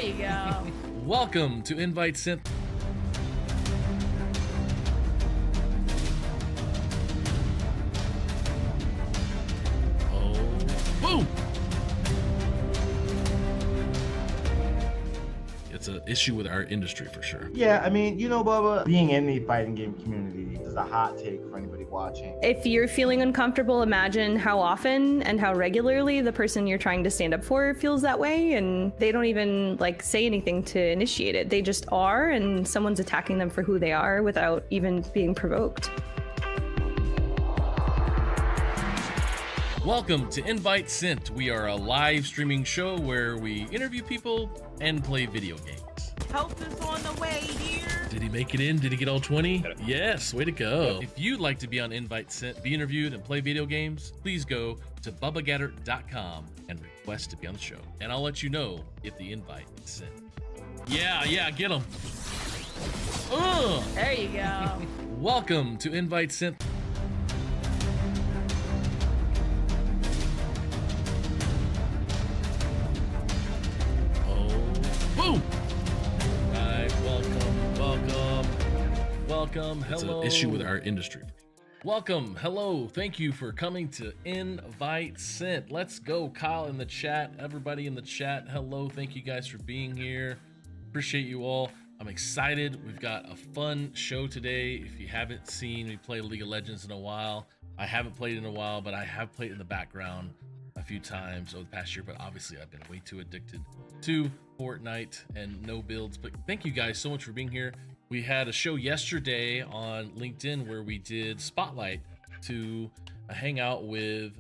you go. Welcome to Invite Sent. Oh, boom! It's an issue with our industry for sure. Yeah, I mean, Bubba, being in the fighting game community is a hot take for anybody watching. If you're feeling uncomfortable, imagine how often and how regularly the person you're trying to stand up for feels that way, and they don't even say anything to initiate it. They just are, and someone's attacking them for who they are without even being provoked. Welcome to Invite Sent. We are a live streaming show where we interview people and play video games. Help is on the way, dear. Did he make it in? Did he get all 20? Yes, way to go. If you'd like to be on Invite Sent, be interviewed, and play video games, please go to bubbagatter.com and request to be on the show. And I'll let you know if the invite is sent. Yeah, get him. There you go. Welcome to Invite Sent. Boom! Right, welcome, hello. It's an issue with our industry. Welcome, hello, thank you for coming to Invite Sent. Let's go, Kyle in the chat, everybody in the chat, hello, thank you guys for being here. Appreciate you all. I'm excited. We've got a fun show today. If you haven't seen me play League of Legends in a while, I haven't played in a while, but I have played in the background a few times over the past year, but obviously I've been way too addicted to Fortnite and no builds. But thank you guys so much for being here. We had a show yesterday on LinkedIn where we did Spotlight to hang out with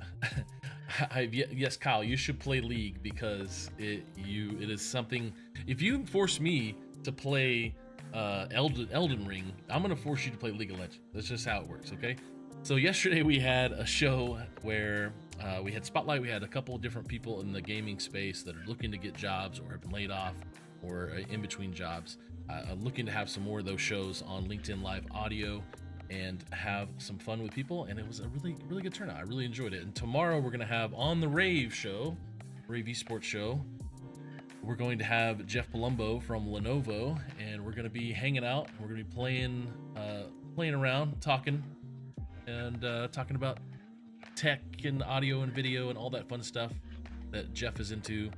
yes, Kyle, you should play League because it is something. If you force me to play Elden Ring, I'm gonna force you to play League of Legends. That's just how it works, okay? So yesterday we had a show where we had Spotlight. We had a couple of different people in the gaming space that are looking to get jobs or have been laid off or in between jobs. Looking to have some more of those shows on LinkedIn Live Audio and have some fun with people. And it was a really, really good turnout. I really enjoyed it. And tomorrow we're going to have on the Rave show, Rave Esports show, we're going to have Jeff Palumbo from Lenovo, and we're going to be hanging out. We're going to be playing around, talking about tech and audio and video and all that fun stuff that Jeff is into.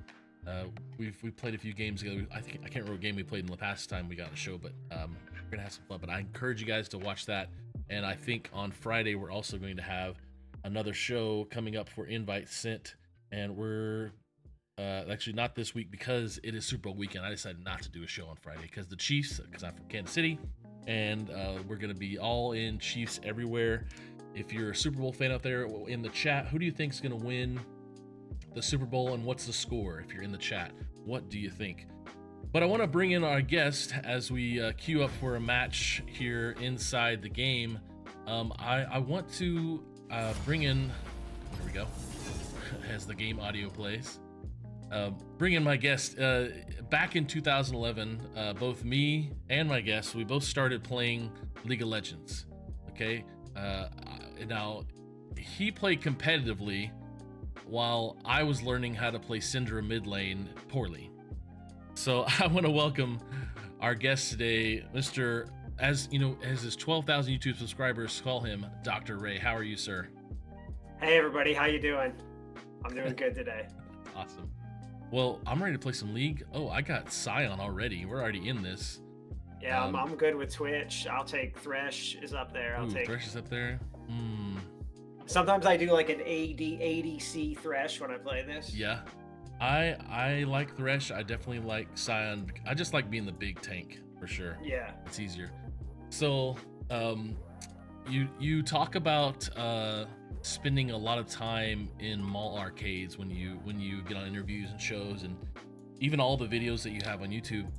We played a few games together. I can't remember what game we played in the past time we got on the show, but we're gonna have some fun. But I encourage you guys to watch that. And I think on Friday we're also going to have another show coming up for Invite Sent, and we're actually not this week because it is Super Bowl weekend. I decided not to do a show on Friday because the Chiefs, because I'm from Kansas City, and we're gonna be all in Chiefs everywhere. If you're a Super Bowl fan out there in the chat, who do you think is gonna win the Super Bowl, and what's the score? If you're in the chat, what do you think? But I want to bring in our guest as we queue up for a match here inside the game. I want to bring in, there we go, as the game audio plays, bring in my guest. Back in 2011, both me and my guest, we both started playing League of Legends. Okay, now he played competitively while I was learning how to play Syndra mid lane poorly. So I want to welcome our guest today, Mr. As his 12,000 YouTube subscribers call him, Dr. Ray. How are you, sir? Hey everybody, how you doing? I'm doing good today. Awesome. Well, I'm ready to play some League. Oh, I got Scion already. We're already in this. Yeah, I'm good with Twitch. I'll take Thresh is up there. Thresh is up there. Sometimes I do like an ADC Thresh when I play this. Yeah, I like Thresh. I definitely like Scion. I just like being the big tank for sure. Yeah, it's easier. So, you talk about spending a lot of time in mall arcades when you get on interviews and shows, and even all the videos that you have on YouTube.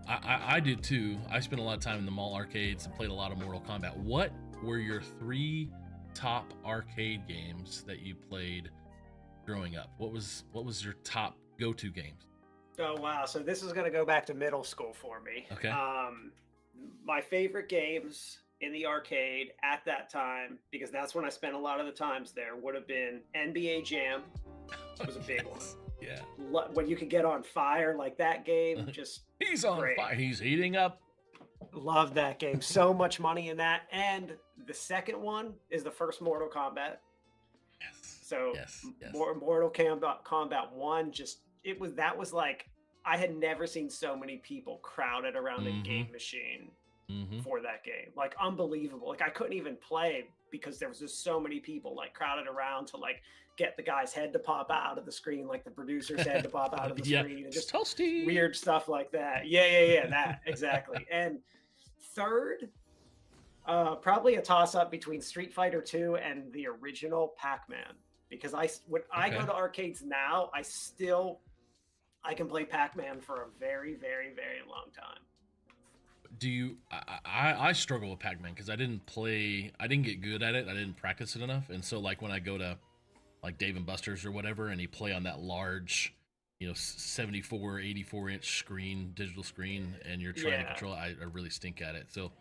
I did too. I spent a lot of time in the mall arcades and played a lot of Mortal Kombat. What were your 3 top arcade games that you played growing up? What was your top go-to games? Oh wow, so this is gonna go back to middle school for me. Okay. My favorite games in the arcade at that time, because that's when I spent a lot of the times there, would have been NBA Jam. It was a big one. Yeah. When you could get on fire, like that game, just He's on great. fire. He's heating up. Love that game. So much money in that. And the second one is the first Mortal Kombat. Yes. So yes. Mortal Kombat 1, that was like, I had never seen so many people crowded around a game machine for that game. Like, unbelievable. Like, I couldn't even play because there was just so many people like crowded around to like get the guy's head to pop out of the screen, like the producer's head to pop out of the screen, and just toasty. Weird stuff like that. Yeah, that exactly. And third, probably a toss-up between Street Fighter 2 and the original Pac-Man, because when I go to arcades now, I can play Pac-Man for a very, very, very long time. Do you? I struggle with Pac-Man because I didn't get good at it. I didn't practice it enough, and so like when I go to like Dave and Buster's or whatever, and you play on that large, 74, 84 inch screen, digital screen, and you're trying to control it, I really stink at it. So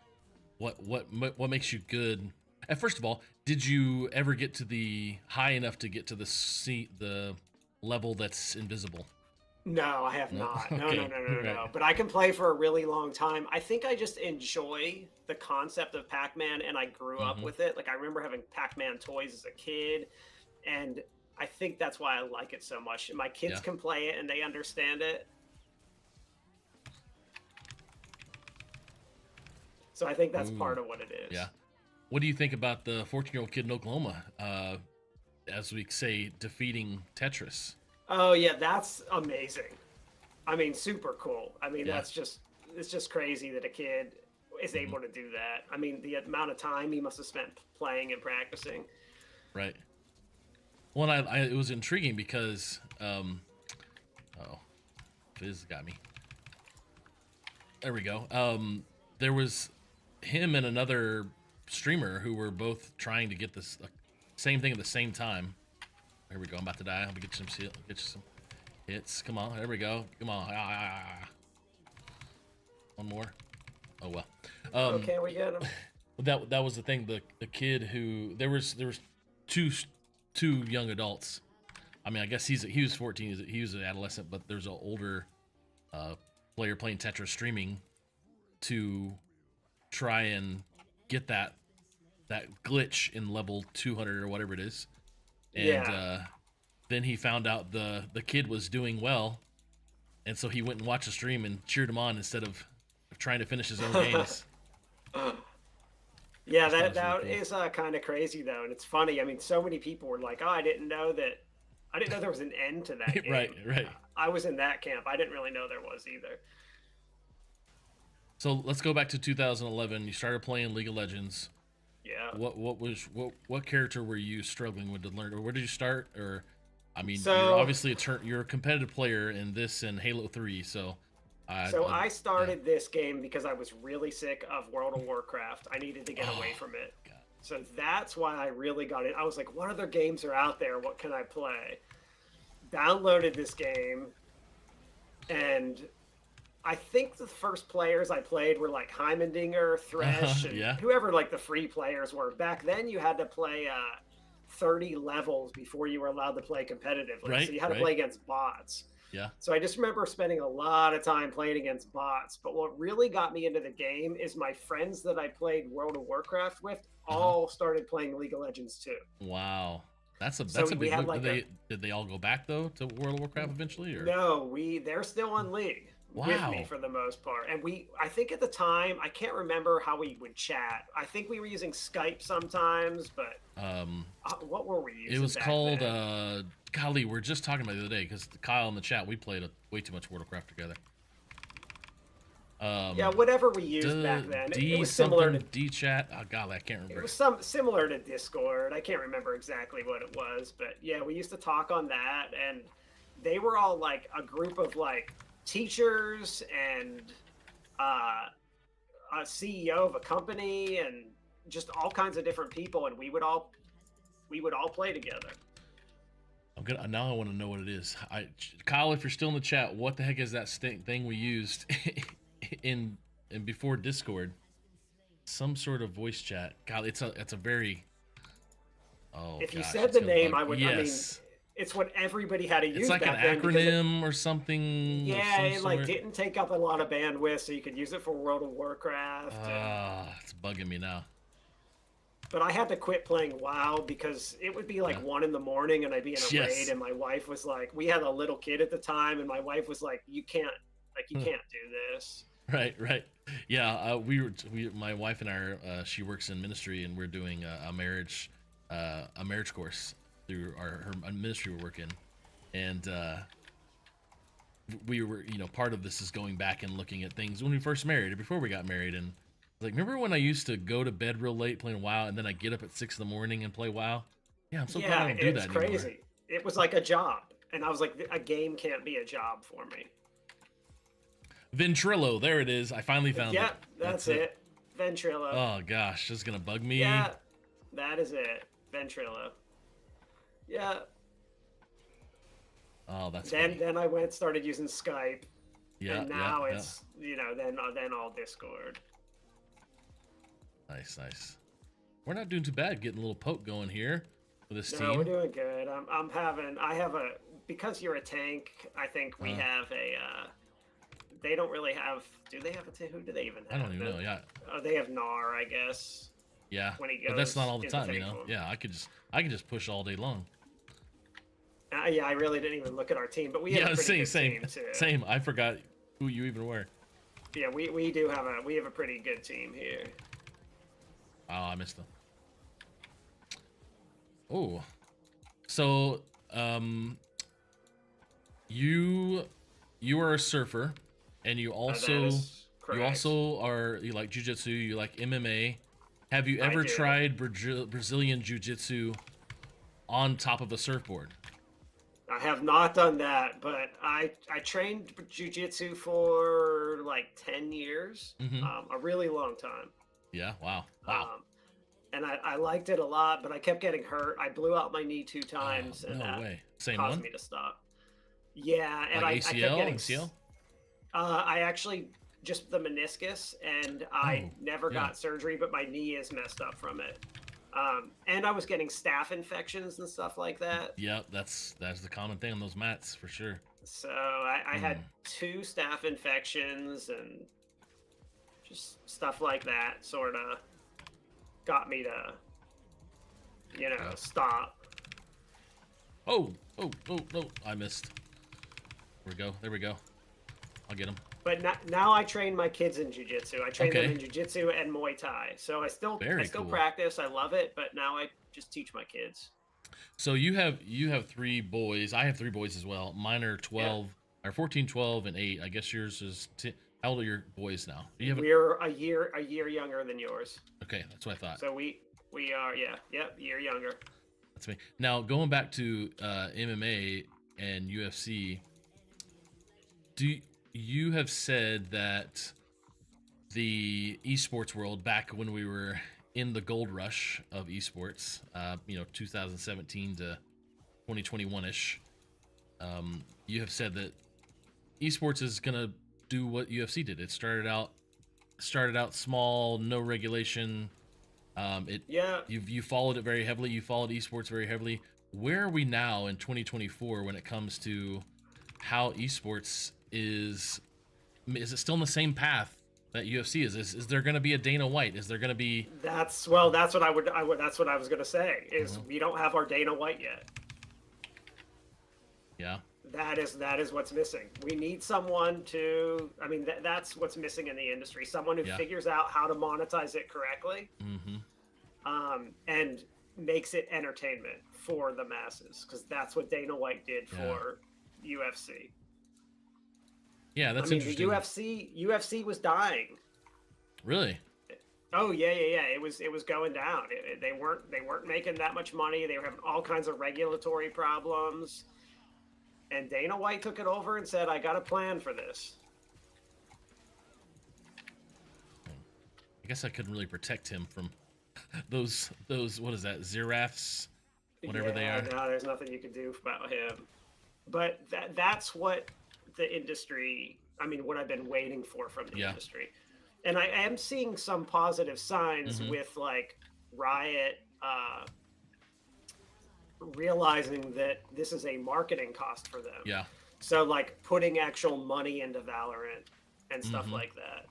what makes you good? And first of all, did you ever get to the high enough to get to the level that's invisible? No, I have not. No, Okay. No. But I can play for a really long time. I think I just enjoy the concept of Pac-Man, and I grew up with it. Like, I remember having Pac-Man toys as a kid, and I think that's why I like it so much. My kids can play it, and they understand it. So I think that's part of what it is. Yeah. What do you think about the 14-year-old kid in Oklahoma, as we say, defeating Tetris? Oh yeah, that's amazing. I mean, super cool. I mean, it's just crazy that a kid is able to do that. I mean, the amount of time he must have spent playing and practicing. Right. Well, it was intriguing because, Fizz got me. There we go. There was him and another streamer who were both trying to get this same thing at the same time. Here we go. I'm about to die. Let me get you some hits. Come on. There we go. Come on. One more. Oh well. Okay, we get him. That was the thing. The kid who there was two young adults. I mean, I guess he was 14. He was an adolescent, but there's an older player playing Tetris streaming to try and get that glitch in level 200 or whatever it is. And then he found out the kid was doing well, and so he went and watched the stream and cheered him on instead of trying to finish his own games. Yeah, that is kind of crazy though, and it's funny. I mean, so many people were like, "Oh, I didn't know there was an end to that game." Right. I was in that camp. I didn't really know there was either. So let's go back to 2011. You started playing League of Legends. Yeah. What character were you struggling with to learn, or where did you start? Or, I mean, So- you're obviously you're a competitive player in this and Halo 3. So. I started this game because I was really sick of World of Warcraft. I needed to get away from it. God. So that's why I really got it. I was like, what other games are out there? What can I play? Downloaded this game, and I think the first players I played were like Heimendinger, Thresh, and whoever like the free players were. Back then, you had to play 30 levels before you were allowed to play competitively. Right, so you had to play against bots. Yeah. So I just remember spending a lot of time playing against bots. But what really got me into the game is my friends that I played World of Warcraft with all started playing League of Legends too. Wow. That's a So big we had look. like Did they all go back though to World of Warcraft eventually? Or? No, they're still on League with me for the most part. And I think at the time, I can't remember how we would chat. I think we were using Skype sometimes, but what were we using? It was back called then? golly, we were just talking about it the other day because Kyle in the chat, we played way too much World of Warcraft together. Yeah, whatever we used back then. It was similar to D-chat. Oh, golly, I can't remember. It was similar to Discord. I can't remember exactly what it was, but yeah, we used to talk on that, and they were all like a group of like teachers and a CEO of a company and just all kinds of different people, and we would all play together. Now I want to know what it is. Kyle, if you're still in the chat, what the heck is that thing we used in before Discord? Some sort of voice chat. God, it's a very. Oh. If you gosh, said it's the gonna name, bug- I would. Yes. it's what everybody had to use. It's like an back then because acronym or something. yeah, of it some like sort. didn't take up a lot of bandwidth, so you could use it for World of Warcraft. It's bugging me now. But I had to quit playing WoW because it would be like 1 in the morning and I'd be in a raid, and my wife was like, we had a little kid at the time, and my wife was like, you can't do this. Right. Yeah, my wife and I, she works in ministry, and we're doing a marriage course through her ministry we work in, and we were, part of this is going back and looking at things when we first married or before we got married, and like, remember when I used to go to bed real late playing WoW, and then I get up at 6 in the morning and play WoW? Yeah, I'm so glad I don't do that anymore. It's crazy. It was like a job, and I was like, a game can't be a job for me. Ventrilo, there it is. I finally found it. Yeah, that's it. Ventrilo. Oh gosh, this is gonna bug me. Yeah, that is it. Ventrilo. Yeah. Oh, that's then I started using Skype. Yeah. And now it's then all Discord. Nice. We're not doing too bad getting a little poke going here with this team. No, we're doing good. Because you're a tank, I think we have a they don't really have, do they have a tank? Who do they even have? I don't even know, yeah. They have Gnar, I guess. Yeah. When he goes, but that's not all the time, form. Yeah, I could just push all day long. Yeah, I really didn't even look at our team, but we have a pretty good team too. Same. I forgot who you even were. Yeah, we do have a pretty good team here. Oh, I missed them. Oh, so you are a surfer, and you also you like jiu-jitsu, you like MMA. Have you ever tried Brazilian jiu-jitsu on top of a surfboard? I have not done that, but I trained jiu-jitsu for like 10 years, a really long time. Yeah, wow. And I liked it a lot, but I kept getting hurt. I blew out my knee 2 times, and that caused me to stop. Yeah, and like ACL, I kept getting MCL? I actually just the meniscus, and I never got surgery, but my knee is messed up from it. And I was getting staph infections and stuff like that. Yeah, that's the common thing on those mats for sure. So I had 2 staph infections and just stuff like that sort of got me to, stop. Oh, no, I missed. There we go. I'll get him. But now I train my kids in jiu-jitsu. I train them in jiu-jitsu and Muay Thai. So I still practice. I love it, but now I just teach my kids. So you have 3 boys. I have 3 boys as well. Mine are 12, or 14, 12, and 8. I guess yours is how old are your boys now? We're a year younger than yours. Okay, that's what I thought. So we are year younger. That's me. Now going back to MMA and UFC, you have said that the esports world, back when we were in the gold rush of esports, 2017 to 2021-ish, you have said that esports is gonna do what UFC did. It started out small, no regulation. You followed it very heavily. You followed esports very heavily. Where are we now in 2024 when it comes to how esports is it still in the same path that UFC is? Is there going to be a Dana White? Is there going to be? That's what that's what I was going to say. Is we don't have our Dana White yet. Yeah. That is what's missing. We need someone to. I mean, that's what's missing in the industry. Someone who figures out how to monetize it correctly, and makes it entertainment for the masses. Because that's what Dana White did for UFC. Yeah, that's interesting. The UFC was dying. Really? Oh yeah. It was going down. They weren't making that much money. They were having all kinds of regulatory problems. And Dana White took it over and said, "I got a plan for this." I guess I couldn't really protect him from those what is that, Ziraffs, whatever they are. No, there's nothing you can do about him. But that's what the industry, what I've been waiting for from the industry. And I am seeing some positive signs with like Riot realizing that this is a marketing cost for them. Yeah. So like putting actual money into Valorant and stuff like that.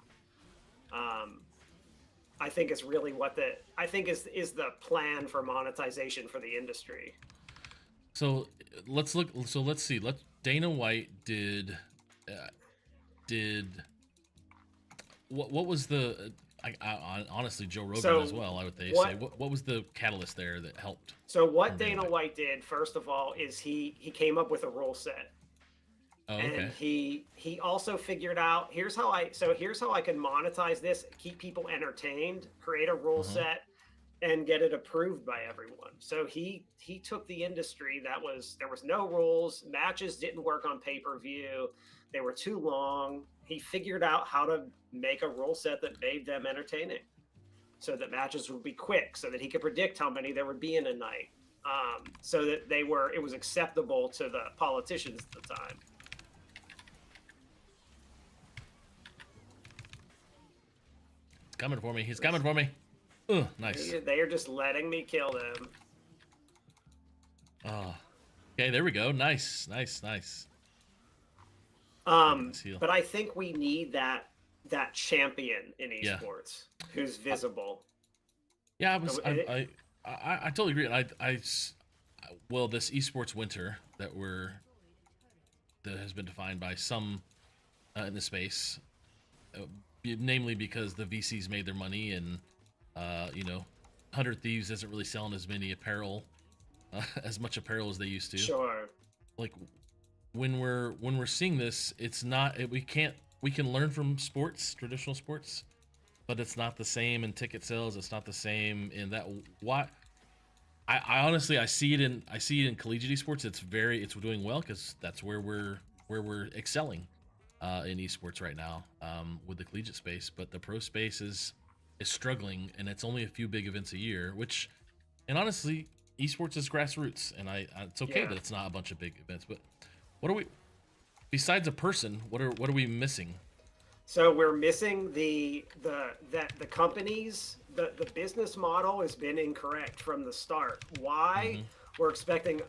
I think is really what is the plan for monetization for the industry. So let's look. So let's see. Dana White did what was the? Honestly, Joe Rogan as well. I would say. What was the catalyst there that helped? So what Dana White did, first of all, is he came up with a rule set. Oh, okay. And he also figured out here's how I can monetize this, keep people entertained, create a rule set, and get it approved by everyone. So he took the industry there was no rules, matches didn't work on pay-per-view, they were too long. He figured out how to make a rule set that made them entertaining, so that matches would be quick, so that he could predict how many there would be in a night, so that it was acceptable to the politicians at the time. Coming for me. He's coming for me. Ugh, nice. They are just letting me kill them. Oh. Okay, there we go. Nice. But I think we need that champion in esports who's visible. Yeah, I totally agree. Well, this esports winter that has been defined by some in the space. Namely because the VCs made their money, and 100 Thieves isn't really selling as many as much apparel as they used to. Sure. Like when we're seeing this, it's not we can learn from traditional sports, but it's not the same in ticket sales. It's not the same in that. I honestly see it in collegiate esports. It's doing well because that's where we're excelling. In esports right now, with the collegiate space, but the pro space is struggling, and it's only a few big events a year. And honestly, esports is grassroots, and it's okay that it's not a bunch of big events. But what are we, besides a person? What are we missing? So we're missing the companies. The business model has been incorrect from the start. Why we're expecting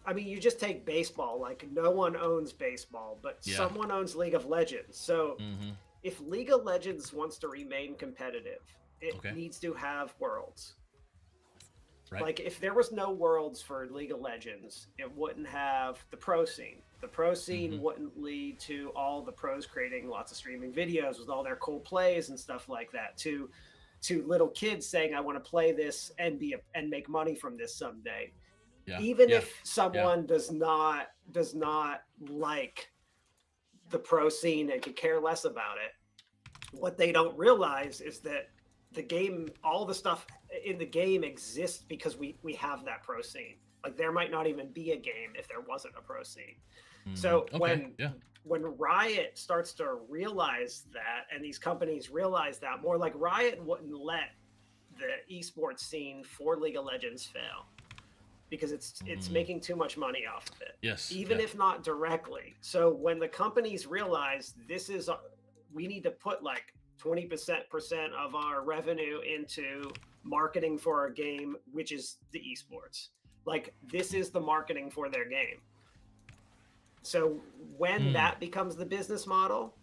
I mean, you just take baseball. Like, no one owns baseball, but someone owns League of Legends. So if League of Legends wants to remain competitive, it needs to have worlds. Right. Like, if there was no worlds for League of Legends, it wouldn't have the pro scene. The pro scene wouldn't lead to all the pros creating lots of streaming videos with all their cool plays and stuff like that. To little kids saying, "I want to play this and make money from this someday." Yeah. Even if someone does not like the pro scene and could care less about it, what they don't realize is that the game, all the stuff in the game exists because we have that pro scene. Like, there might not even be a game if there wasn't a pro scene. So when Riot starts to realize that, and these companies realize that more, like Riot wouldn't let the esports scene for League of Legends fail, because it's making too much money off of it. Yes. Even if not directly. So when the companies realize we need to put like 20% of our revenue into marketing for our game, which is the esports. Like, this is the marketing for their game. So when that becomes the business model,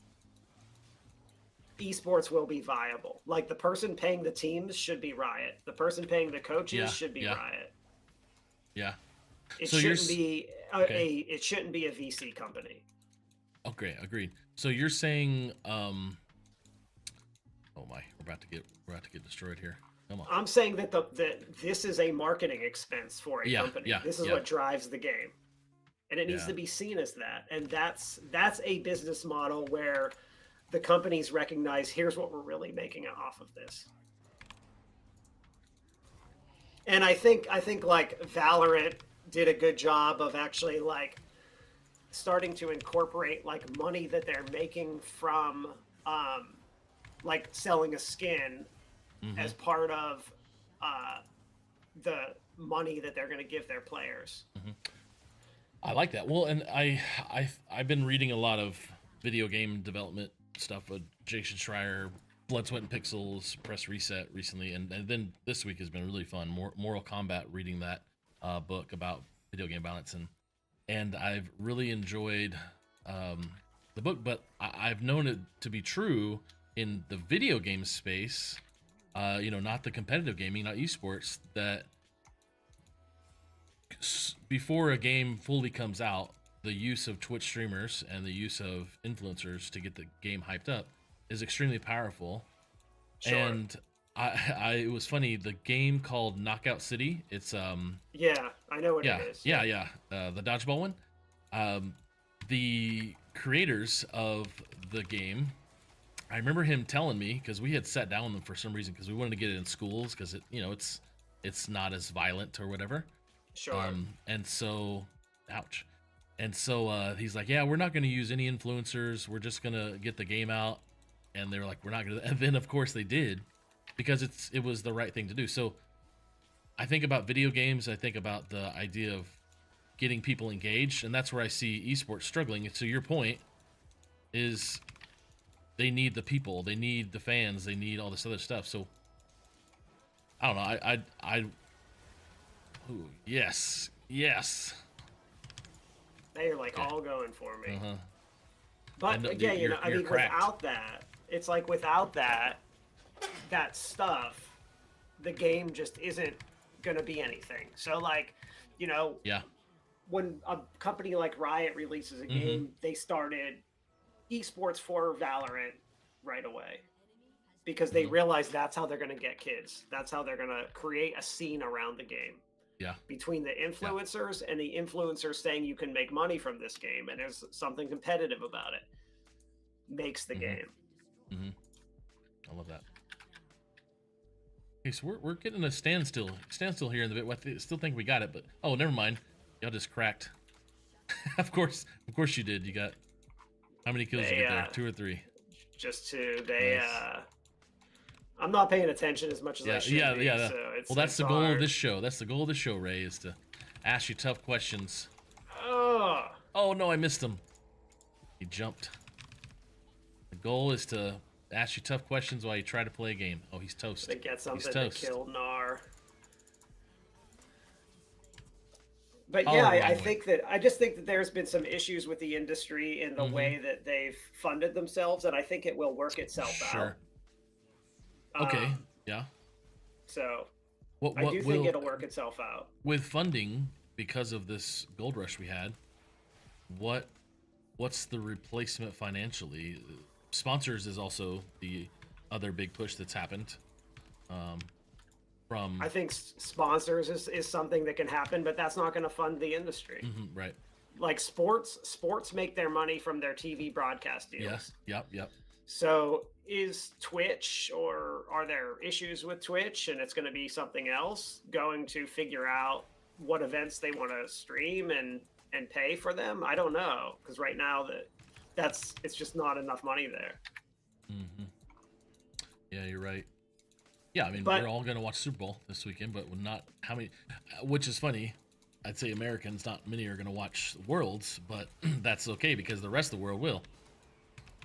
esports will be viable. Like, the person paying the teams should be Riot. The person paying the coaches should be Riot. Yeah. It shouldn't be it shouldn't be a VC company. Okay, agreed. So you're saying oh my, we're about to get destroyed here. Come on. I'm saying that this is a marketing expense for a company. Yeah, this is what drives the game. And it needs to be seen as that. And that's a business model where the companies recognize, here's what we're really making off of this. And I think like Valorant did a good job of actually like starting to incorporate like money that they're making from like selling a skin as part of the money that they're going to give their players. I like that. Well, and I've been reading a lot of video game development stuff with Jason Schreier, Blood, Sweat, and Pixels Press Reset recently, and then this week has been really fun. Moral Combat, reading that book about video game balance, and I've really enjoyed the book, but I've known it to be true in the video game space, not the competitive gaming, not esports, that before a game fully comes out, the use of Twitch streamers and the use of influencers to get the game hyped up is extremely powerful. Sure. And it was funny, the game called Knockout City, it's Yeah, I know what yeah, it is. yeah, the dodgeball one. The creators of the game, I remember him telling me, because we had sat down with them for some reason because we wanted to get it in schools because it's not as violent or whatever. Sure. And so, ouch. And so he's like, yeah, we're not going to use any influencers. We're just going to get the game out. And they were like, we're not going to. And then, of course, they did, because it was the right thing to do. So I think about video games. I think about the idea of getting people engaged. And that's where I see esports struggling. To your point, is they need the people. They need the fans. They need all this other stuff. So I don't know. Ooh, yes. They're like Okay. all going for me. Uh-huh. But And again, you're I mean, cracked. without that, it's like without that stuff, the game just isn't gonna be anything. So like, Yeah. when a company like Riot releases a game, they started esports for Valorant right away because they realized that's how they're gonna get kids. That's how they're gonna create a scene around the game. Yeah. Between the influencers and the influencers saying you can make money from this game and there's something competitive about it, makes the game. I love that. Okay, so we're getting a standstill here in the bit. I still think we got it, but oh, never mind. Y'all just cracked. Of course you did. You got how many kills you get there? 2 or 3? Just to Nice. I'm not paying attention as much as I should be. Yeah. So it's, Well, that's it's the goal of hard. this show. That's the goal of the show, Ray, is to ask you tough questions. Oh, Oh no, I missed him. He jumped. The goal is to ask you tough questions while you try to play a game. Oh, he's toast. to get He's something to toast. kill Nar. But Oh, yeah, wrong I way. think that I just think that there's been some issues with the industry in the way that they've funded themselves, and I think it will work itself Sure. out. Okay. Yeah. So What I do will think it'll work itself out. with funding, because of this gold rush we had? What's the replacement financially? Sponsors is also the other big push that's happened. From I think sponsors is something that can happen, but that's not going to fund the industry. right. Like sports make their money from their TV broadcast deals. Yes. Yep. So is Twitch, or are there issues with Twitch and it's going to be something else, going to figure out what events they want to stream and pay for them? I don't know, because right now it's just not enough money there. Yeah, you're right. Yeah, I mean, But- we're all going to watch Super Bowl this weekend, but not how many, which is funny. I'd say Americans, not many are going to watch Worlds, but that's okay because the rest of the world will.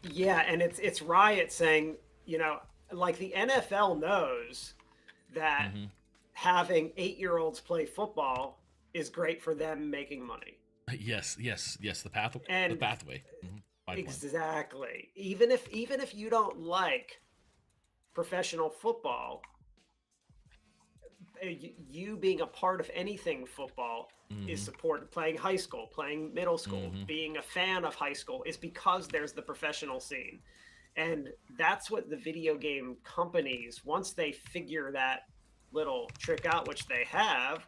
Yeah, and it's Riot saying, like the NFL knows that having 8-year-olds play football is great for them making money. Yes, the pathway. And the pathway. Pipeline. Exactly. Even if you don't like professional football, you being a part of anything football is support. Playing high school, playing middle school, being a fan of high school is because there's the professional scene. And that's what the video game companies, once they figure that little trick out, which they have,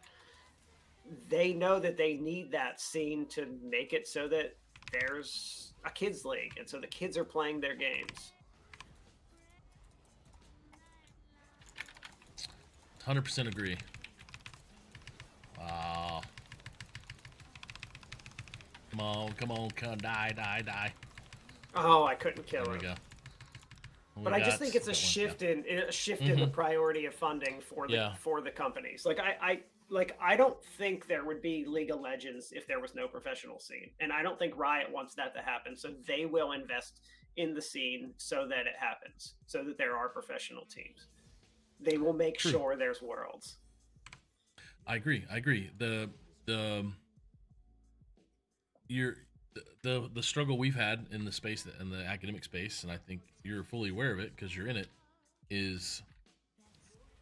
they know that they need that scene to make it so that there's a kids league, and so the kids are playing their games. 100% agree. Wow. Come on, die. Oh, I couldn't kill There him. we go. But I just think it's a shift in the priority of funding for the companies. Like I don't think there would be League of Legends if there was no professional scene, and I don't think Riot wants that to happen. So they will invest in the scene so that it happens, so that there are professional teams. They will make True. sure there's worlds. I agree. The you're the struggle we've had in the space, in the academic space, and I think you're fully aware of it because you're in it, is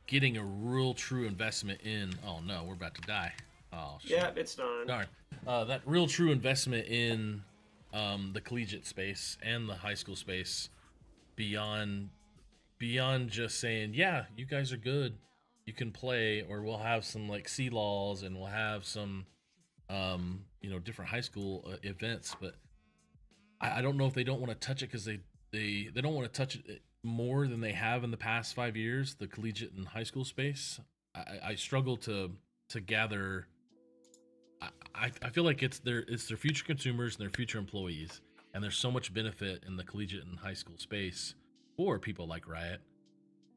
getting a real true investment in. Oh no, we're about to die. Oh shit. Yeah, it's done. Darn. That real true investment in the collegiate space and the high school space beyond just saying, yeah, you guys are good, you can play, or we'll have some like C-laws and we'll have some different high school events. But I don't know if they don't want to touch it because they don't want to touch it more than they have in the past 5 years, the collegiate and high school space. I struggle to gather. I feel like it's their future consumers and their future employees, and there's so much benefit in the collegiate and high school space for people like Riot.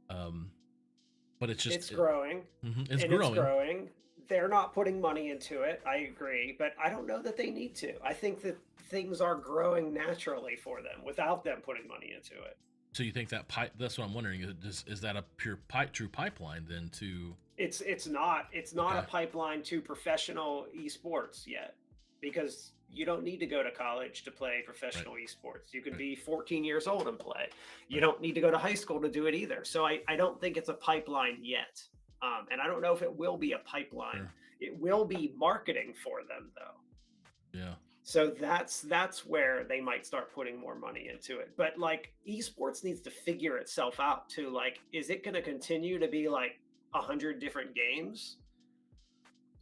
But it's just it's growing. It's growing. They're not putting money into it. I agree, but I don't know that they need to. I think that things are growing naturally for them without them putting money into it. So you think that that's what I'm wondering. Is that a true pipeline then to? It's not Okay. a pipeline to professional esports yet, because you don't need to go to college to play professional esports. You can be 14 years old and play. You don't need to go to high school to do it either. So I don't think it's a pipeline yet. And I don't know if it will be a pipeline. Sure. It will be marketing for them though. Yeah. So that's where they might start putting more money into it. But like esports needs to figure itself out too. Like, is it going to continue to be like 100 different games?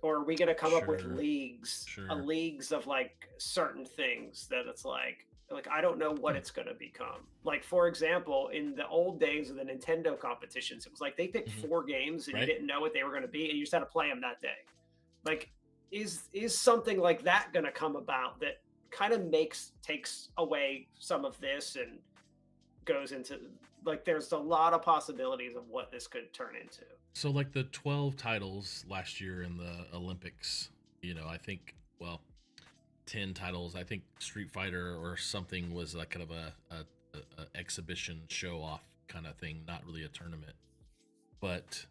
Or are we going to come up with leagues, leagues of like certain things that it's like I don't know what it's going to become. Like, for example, in the old days of the Nintendo competitions, it was like they picked 4 games and you didn't know what they were going to be, and you just had to play them that day. Like, is something like that going to come about that kind of takes away some of this and goes into, like, there's a lot of possibilities of what this could turn into. So like the 12 titles last year in the Olympics, I think, 10 titles. I think Street Fighter or something was like kind of a exhibition show off kind of thing, not really a tournament. But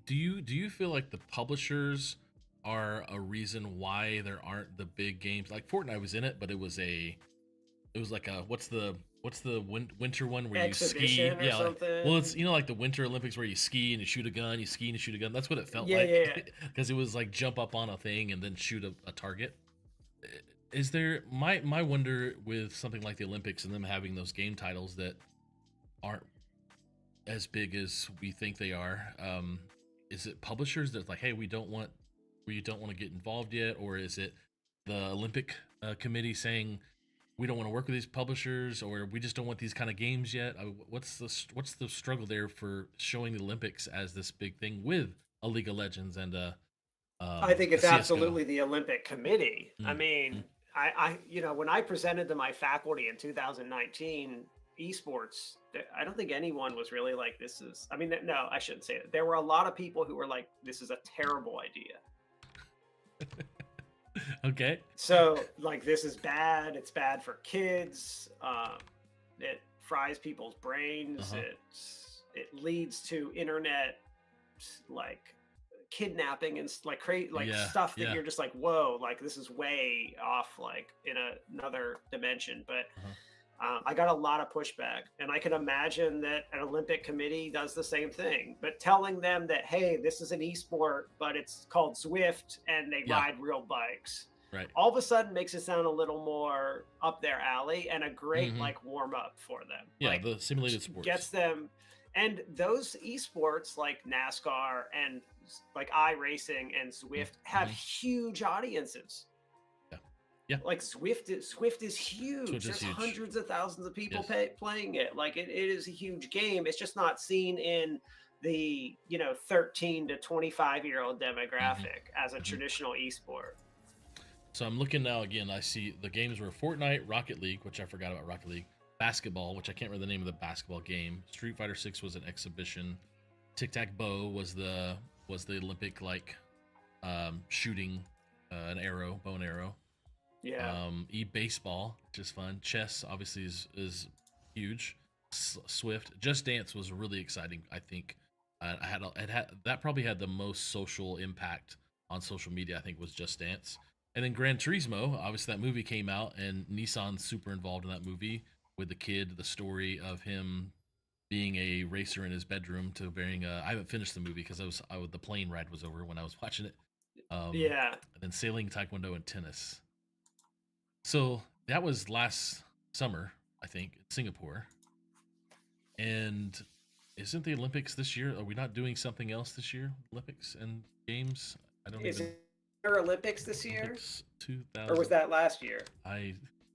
do you feel like the publishers are a reason why there aren't the big games? Like Fortnite was in it, but it was like a what's the winter one where Exhibition you ski? Or something. It's like the Winter Olympics where you ski and you shoot a gun, you ski and you shoot a gun. That's what it felt Yeah, like. yeah. Because it was like jump up on a thing and then shoot a target. Is there my wonder with something like the Olympics and them having those game titles that aren't as big as we think they are? Is it publishers that's like, hey, we don't want to get involved yet, or is it the Olympic committee saying we don't want to work with these publishers, or we just don't want these kind of games yet? What's the struggle there for showing the Olympics as this big thing with a League of Legends and I think it's CS:GO? absolutely the Olympic Committee. I mean, I when I presented to my faculty in 2019 esports, I don't think anyone was really like, this is, I mean, no, I shouldn't say that. There were a lot of people who were like, this is a terrible idea. Okay. So like, this is bad. It's bad for kids. It fries people's brains. It leads to internet like kidnapping and like crazy stuff that you're just like, whoa, like this is way off, like in another dimension. But I got a lot of pushback, and I can imagine that an Olympic committee does the same thing, but telling them that, hey, this is an esport, but it's called Zwift and they ride real bikes. Right. All of a sudden makes it sound a little more up their alley and a great like warm up for them. Yeah, like, the simulated sports gets them, and those esports like NASCAR and like iRacing and Zwift have huge audiences. Yeah. Like Zwift is huge. There's huge. Hundreds of thousands of people playing it. Like it is a huge game. It's just not seen in the 13 to 25-year-old demographic as a traditional esport. So I'm looking now again. I see the games were Fortnite, Rocket League, which I forgot about Rocket League, basketball, which I can't remember the name of the basketball game. Street Fighter 6 was an exhibition. Tic Tac Bow was the Olympic like shooting an arrow, bow and arrow. Yeah. E-baseball, which is fun. Chess obviously is huge. Swift. Just Dance was really exciting. I think that probably had the most social impact on social media. I think was Just Dance, and then Gran Turismo. Obviously, that movie came out, and Nissan's super involved in that movie with the kid. The story of him being a racer in his bedroom to varying. I haven't finished the movie because the plane ride was over when I was watching it. Yeah. And then sailing, taekwondo, and tennis. So that was last summer, I think, in Singapore. And isn't the Olympics this year? Are we not doing something else this year? Olympics and games? I don't Is even. there Olympics this year? Olympics 2000. Or was that last year?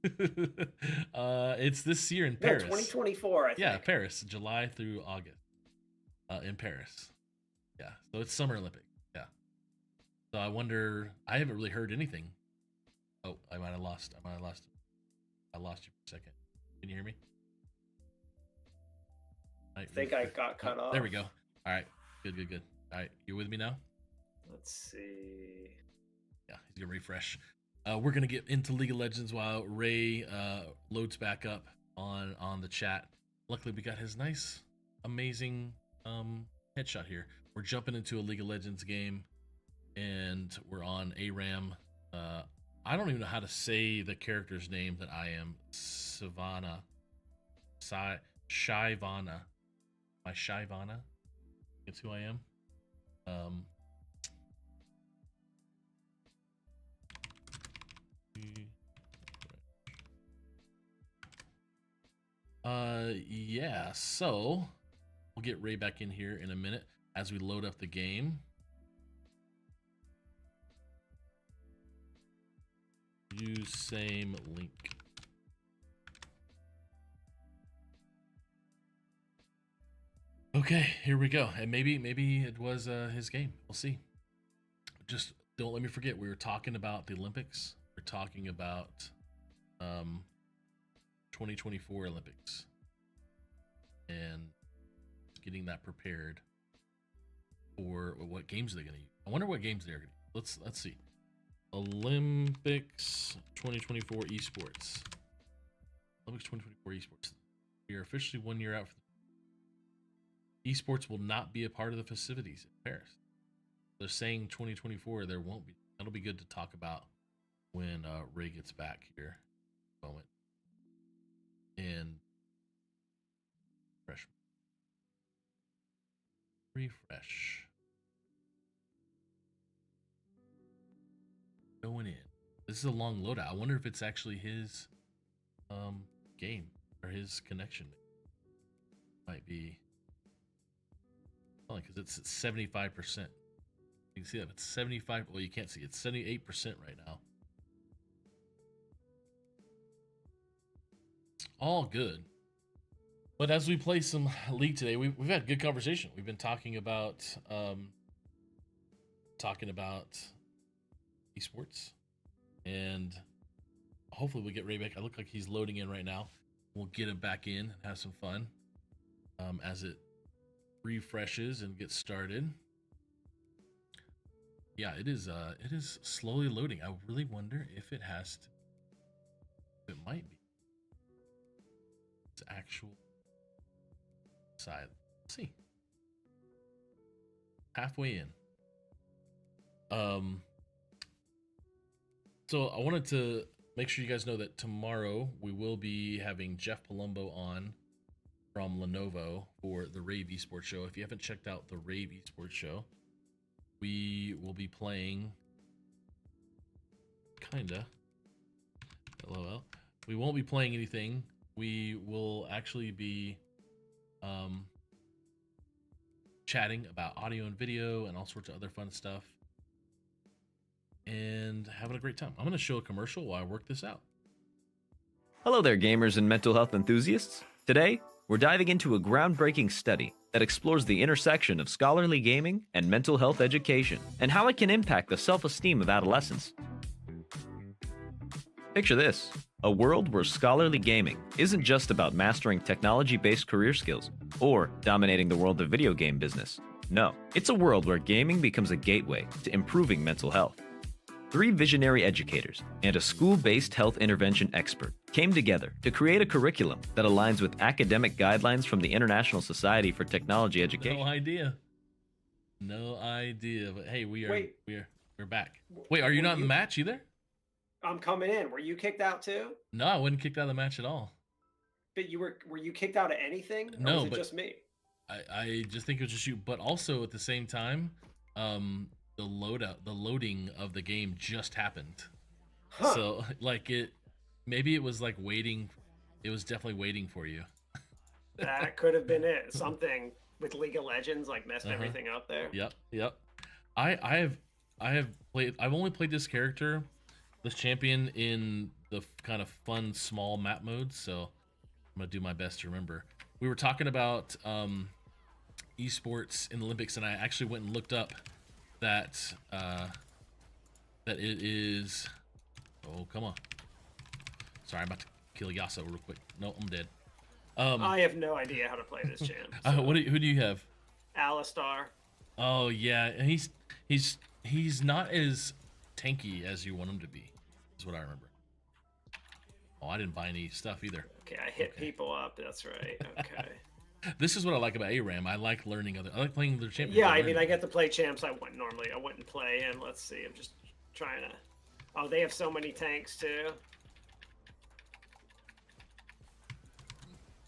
It's this year in No, Paris. 2024, I think. Yeah, Paris, July through August. In Paris. Yeah, so it's Summer Olympics. Yeah. So I wonder. I haven't really heard anything. Oh, I might have lost. I lost you for a second. Can you hear me? I think I got cut off. There we go. All right. Good. All right. You with me now? Let's see. Yeah, he's going to refresh. We're going to get into League of Legends while Ray loads back up on the chat. Luckily, we got his nice, amazing headshot here. We're jumping into a League of Legends game, and we're on ARAM. I don't even know how to say the character's name that I am. Shyvana. My Shyvana. It's who I am. Yeah, so we'll get Ray back in here in a minute as we load up the game. Use same link. Okay, here we go. And maybe it was his game. We'll see. Just don't let me forget, we were talking about the Olympics. We're talking about 2024 Olympics and getting that prepared for what games are they going to use. I wonder what games they're going to use. Let's see. Olympics 2024 Esports. Olympics 2024 Esports. We are officially 1 year out. Esports will not be a part of the festivities in Paris. They're saying 2024 there won't be. That'll be good to talk about when Ray gets back here in a moment. And refresh. Going in. This is a long loadout. I wonder if it's actually his game or his connection. Might be. Because it's at 75%. You can see that it's 75. Well, you can't see it's 78% right now. All good. But as we play some League today, we've had good conversation. We've been talking about esports, and hopefully we get Ray back. I look like he's loading in right now. We'll get him back in and have some fun as it refreshes and gets started. Yeah, it is slowly loading. I really wonder if it has to. It might be. It's actual side. Let's see. Halfway in. So I wanted to make sure you guys know that tomorrow we will be having Jeff Palumbo on from Lenovo for the Rave Esports Show. If you haven't checked out the Rave Esports Show, we will be playing LOL. We won't be playing anything. We will actually be chatting about audio and video and all sorts of other fun stuff and having a great time. I'm going to show a commercial while I work this out. Hello there, gamers and mental health enthusiasts. Today, we're diving into a groundbreaking study that explores the intersection of scholarly gaming and mental health education and how it can impact the self-esteem of adolescents. Picture this, a world where scholarly gaming isn't just about mastering technology-based career skills or dominating the world of video game business. No, it's a world where gaming becomes a gateway to improving mental health. 3 visionary educators and a school-based health intervention expert came together to create a curriculum that aligns with academic guidelines from the International Society for Technology Education. No idea. But hey, Wait. we're back. Wait, are you not in the match either? I'm coming in. Were you kicked out too? No, I wasn't kicked out of the match at all. But were you kicked out of anything? Or No, was it but just me? I just think it was just you. But also at the same time, the loading of the game just happened. Huh. So like maybe it was like waiting. It was definitely waiting for you. That could have been it. Something with League of Legends like messed everything up there. Yep. I've only played this character, this champion, in the kind of fun small map modes, so I'm gonna do my best to remember. We were talking about esports in the Olympics, and I actually went and looked up that it is. Oh, come on! Sorry, I'm about to kill Yasuo real quick. No, I'm dead. I have no idea how to play this champ. So. Who do you have? Alistar. Oh yeah, and he's not as tanky as you want him to be. Is what I remember. Oh, I didn't buy any stuff either. Okay, I hit people up. That's right. Okay. This is what I like about ARAM. I like learning I like playing their champions. Yeah, I mean, I get to play champs I wouldn't play. And let's see, I'm just trying to. Oh, they have so many tanks too.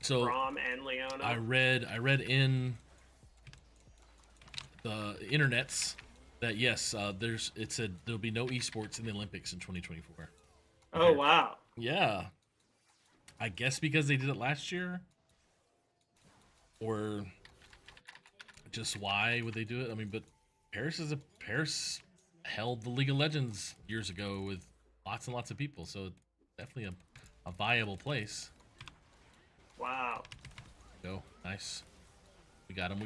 So Braum and Leona. I read in the internets that yes, there'll be no esports in the Olympics in 2024. Oh wow. Yeah. I guess because they did it last year, or just why would they do it? I mean, but Paris held the League of Legends years ago with lots and lots of people, so definitely a viable place. Wow. Go. Nice. We got him.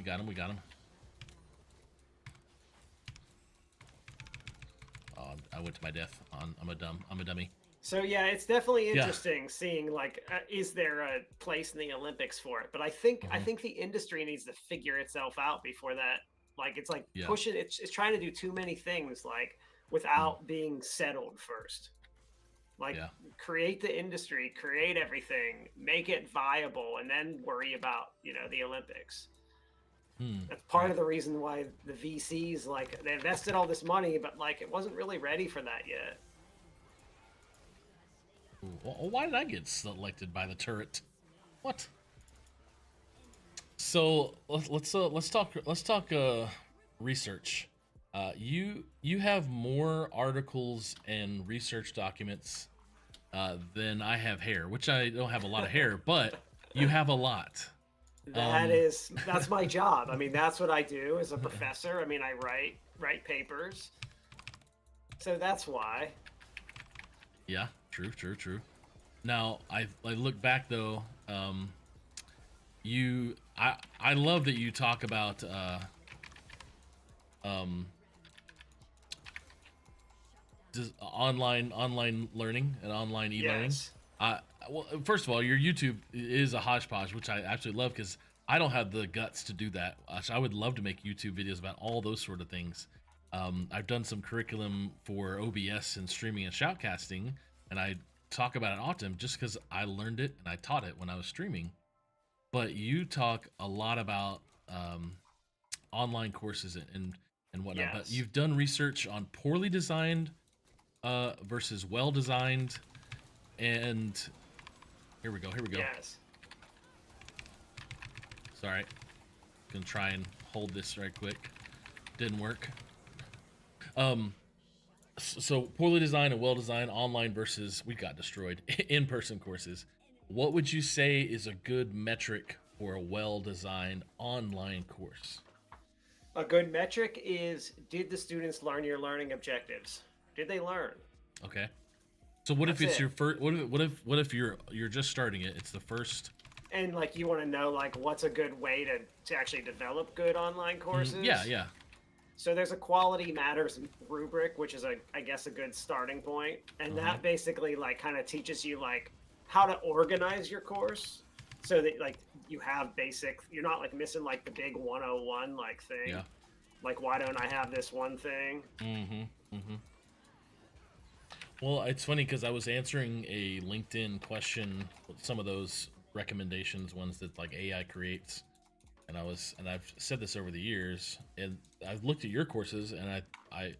Oh, I went to my death. I'm a dummy. So yeah, it's definitely interesting seeing like, is there a place in the Olympics for it? But I think the industry needs to figure itself out before that. Like it's like pushing. It's trying to do too many things like without being settled first. Like create the industry, create everything, make it viable, and then worry about the Olympics. That's part of the reason why the VCs like they invested all this money, but like it wasn't really ready for that yet. Well, why did I get selected by the turret? What? So let's talk research. You have more articles and research documents than I have hair, which I don't have a lot of hair, but you have a lot. That's my job. I mean, that's what I do as a professor. I mean, I write papers. So that's why. Yeah, true. Now, I look back though, I love that you talk about just online learning and online e-learning. Yes. Well, first of all, your YouTube is a hodgepodge, which I absolutely love because I don't have the guts to do that. I would love to make YouTube videos about all those sort of things. I've done some curriculum for OBS and streaming and shoutcasting, and I talk about it often just because I learned it and I taught it when I was streaming. But you talk a lot about online courses and whatnot. Yes. But you've done research on poorly designed versus well designed, and here we go. Yes. Sorry, gonna try and hold this right quick. Didn't work. So poorly designed and well designed online versus we got destroyed in-person courses. What would you say is a good metric for a well designed online course? A good metric is, did the students learn your learning objectives? Did they learn? Okay. So what if That's it's it. your first? What if you're just starting it? It's the first. And like you want to know like what's a good way to actually develop good online courses? Yeah. So there's a quality matters rubric, which is I guess a good starting point, and that basically like kind of teaches you like how to organize your course so that like you have basic. You're not like missing like the big 101 like thing. Yeah. Like why don't I have this one thing? Well, it's funny because I was answering a LinkedIn question, some of those recommendations, ones that like AI creates, and I've said this over the years, and I've looked at your courses, and I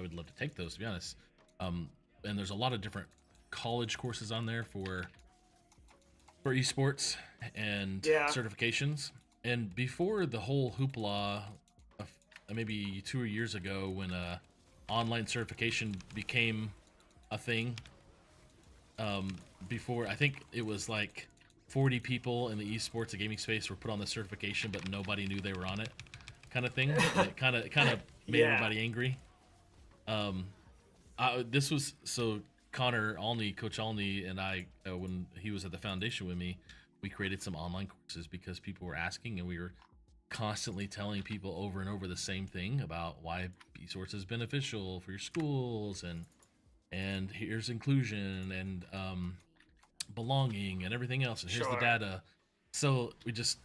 would love to take those, to be honest. And there's a lot of different college courses on there for esports and Yeah. certifications. And before the whole hoopla, of maybe 2 years ago, when online certification became a thing, before, I think it was like 40 people in the esports and gaming space were put on the certification, but nobody knew they were on it, kind of thing. And it kind of made Yeah. everybody angry. This was so Connor Alney, Coach Alney, and I, when he was at the foundation with me, we created some online courses because people were asking, and we were constantly telling people over and over the same thing about why esports is beneficial for your schools, and here's inclusion and belonging and everything else, and here's the Sure. data. So we just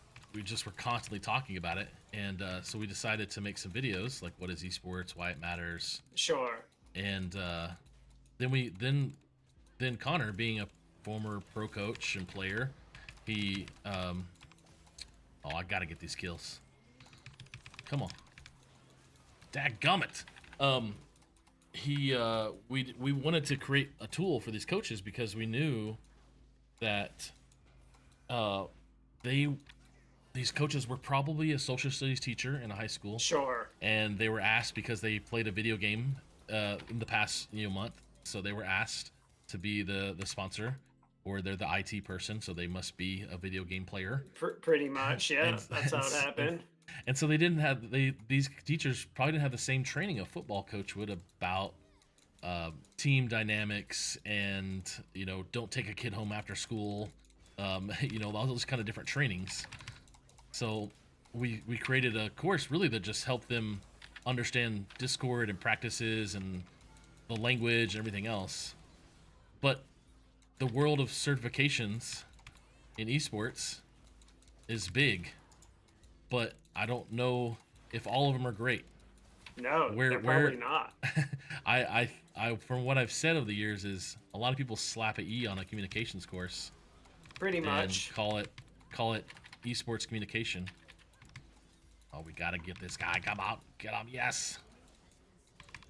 were constantly talking about it, and so we decided to make some videos like what is esports, why it matters, Sure. and then Connor, being a former pro coach and player, he I gotta get these kills. Come on, dadgummit. We wanted to create a tool for these coaches because we knew that these coaches were probably a social studies teacher in a high school, Sure. and they were asked because they played a video game in the past month, so they were asked to be the sponsor, or they're the IT person, so they must be a video game player. Pretty much, yeah. And- That's how it happened. And so they didn't have these teachers probably didn't have the same training a football coach would about team dynamics and don't take a kid home after school, all those kind of different trainings. So we created a course really that just helped them understand Discord and practices and the language and everything else. But the world of certifications in esports is big, but I don't know if all of them are great. No, they're probably not. I from what I've said over the years is a lot of people slap a E on a communications course Pretty much. and call it esports communication. Oh, we gotta get this guy. Come out, get him. Yes.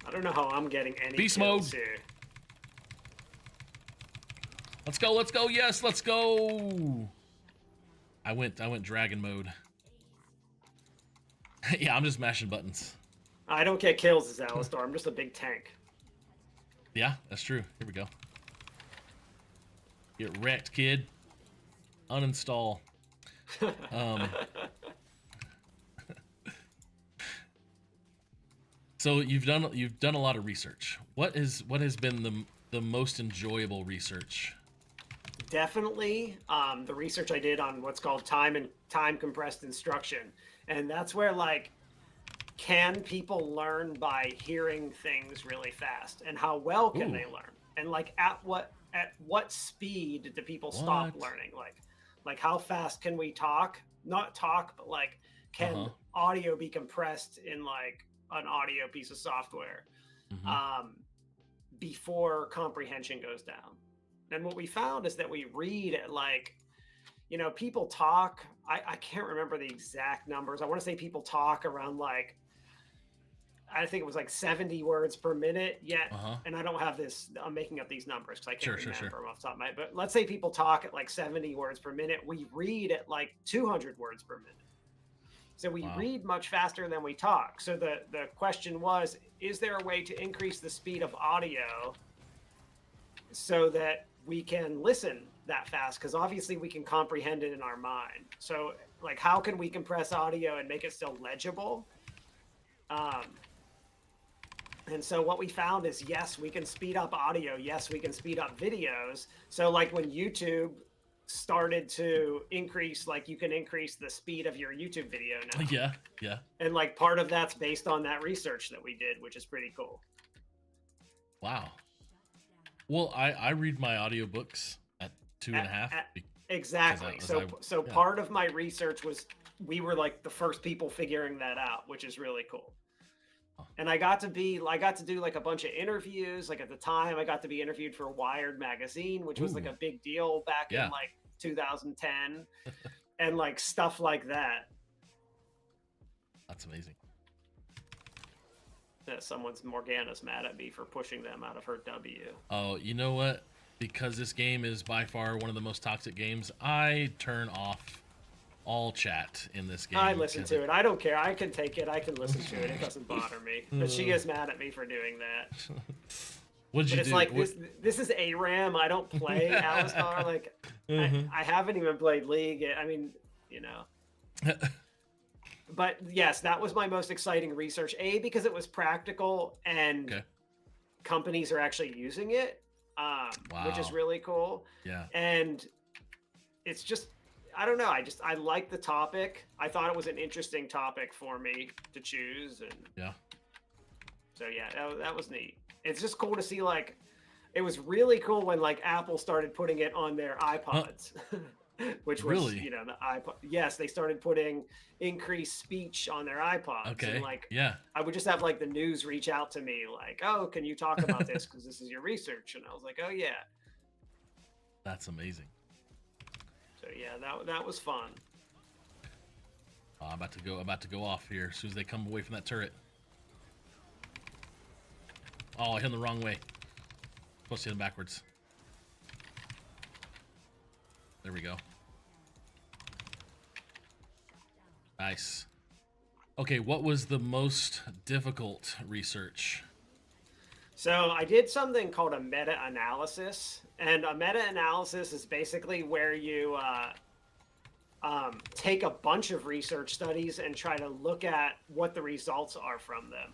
I don't know how I'm getting any Beast kills mode. here. Let's go. Let's go. Yes, let's go. I went dragon mode. Yeah, I'm just mashing buttons. I don't get kills as Alistar. I'm just a big tank. Yeah, that's true. Here we go. Get wrecked, kid. Uninstall. So you've done a lot of research. What has been the most enjoyable research? Definitely the research I did on what's called time compressed instruction. And that's where, like, can people learn by hearing things really fast, and how well can they learn? And like at what speed do people stop learning? Like how fast can we talk? Not talk, but like can audio be compressed in like an audio piece of software before comprehension goes down? And what we found is that we read at like, people talk. I can't remember the exact numbers. I want to say people talk around like, I think it was like 70 words per minute yet. And I don't have this, I'm making up these numbers because I can't remember them off the top of my head. But let's say people talk at like 70 words per minute. We read at like 200 words per minute. So we read much faster than we talk. So the question was, is there a way to increase the speed of audio so that we can listen that fast? Because obviously we can comprehend it in our mind. So like, how can we compress audio and make it still legible? And so what we found is, yes, we can speed up audio. Yes, we can speed up videos. So like when YouTube started to increase, like you can increase the speed of your YouTube video now. Yeah. And like part of that's based on that research that we did, which is pretty cool. Wow. Well, I read my audiobooks at 2.5. Exactly. So part of my research was we were like the first people figuring that out, which is really cool. And I got to do like a bunch of interviews. Like at the time, I got to be interviewed for Wired magazine, which was like a big deal back in like 2010, and like stuff like that. That's amazing. Morgana's mad at me for pushing them out of her W. Oh, you know what? Because this game is by far one of the most toxic games, I turn off all chat in this game. I listen to it. I don't care. I can take it. I can listen to it. It doesn't bother me. But she is mad at me for doing that. What'd you do? It's like this is ARAM. I don't play Alistar. Like I haven't even played League. I mean, you know. But yes, that was my most exciting research. Because it was practical and companies are actually using it, which is really cool. Yeah. And it's just, I don't know. I like the topic. I thought it was an interesting topic for me to choose. And so yeah, that was neat. It's just cool to see, like, it was really cool when like Apple started putting it on their iPods. Which was, really? You know, the iPod. Yes, they started putting increased speech on their iPods. Okay. And like, I would just have like the news reach out to me, like, "Oh, can you talk about this? Because this is your research." And I was like, "Oh yeah." That's amazing. So yeah, that was fun. Oh, I'm about to go off here as soon as they come away from that turret. Oh, I hit him the wrong way. Supposed to hit him backwards. There we go. Nice. Okay, what was the most difficult research? So I did something called a meta-analysis, and a meta-analysis is basically where you take a bunch of research studies and try to look at what the results are from them.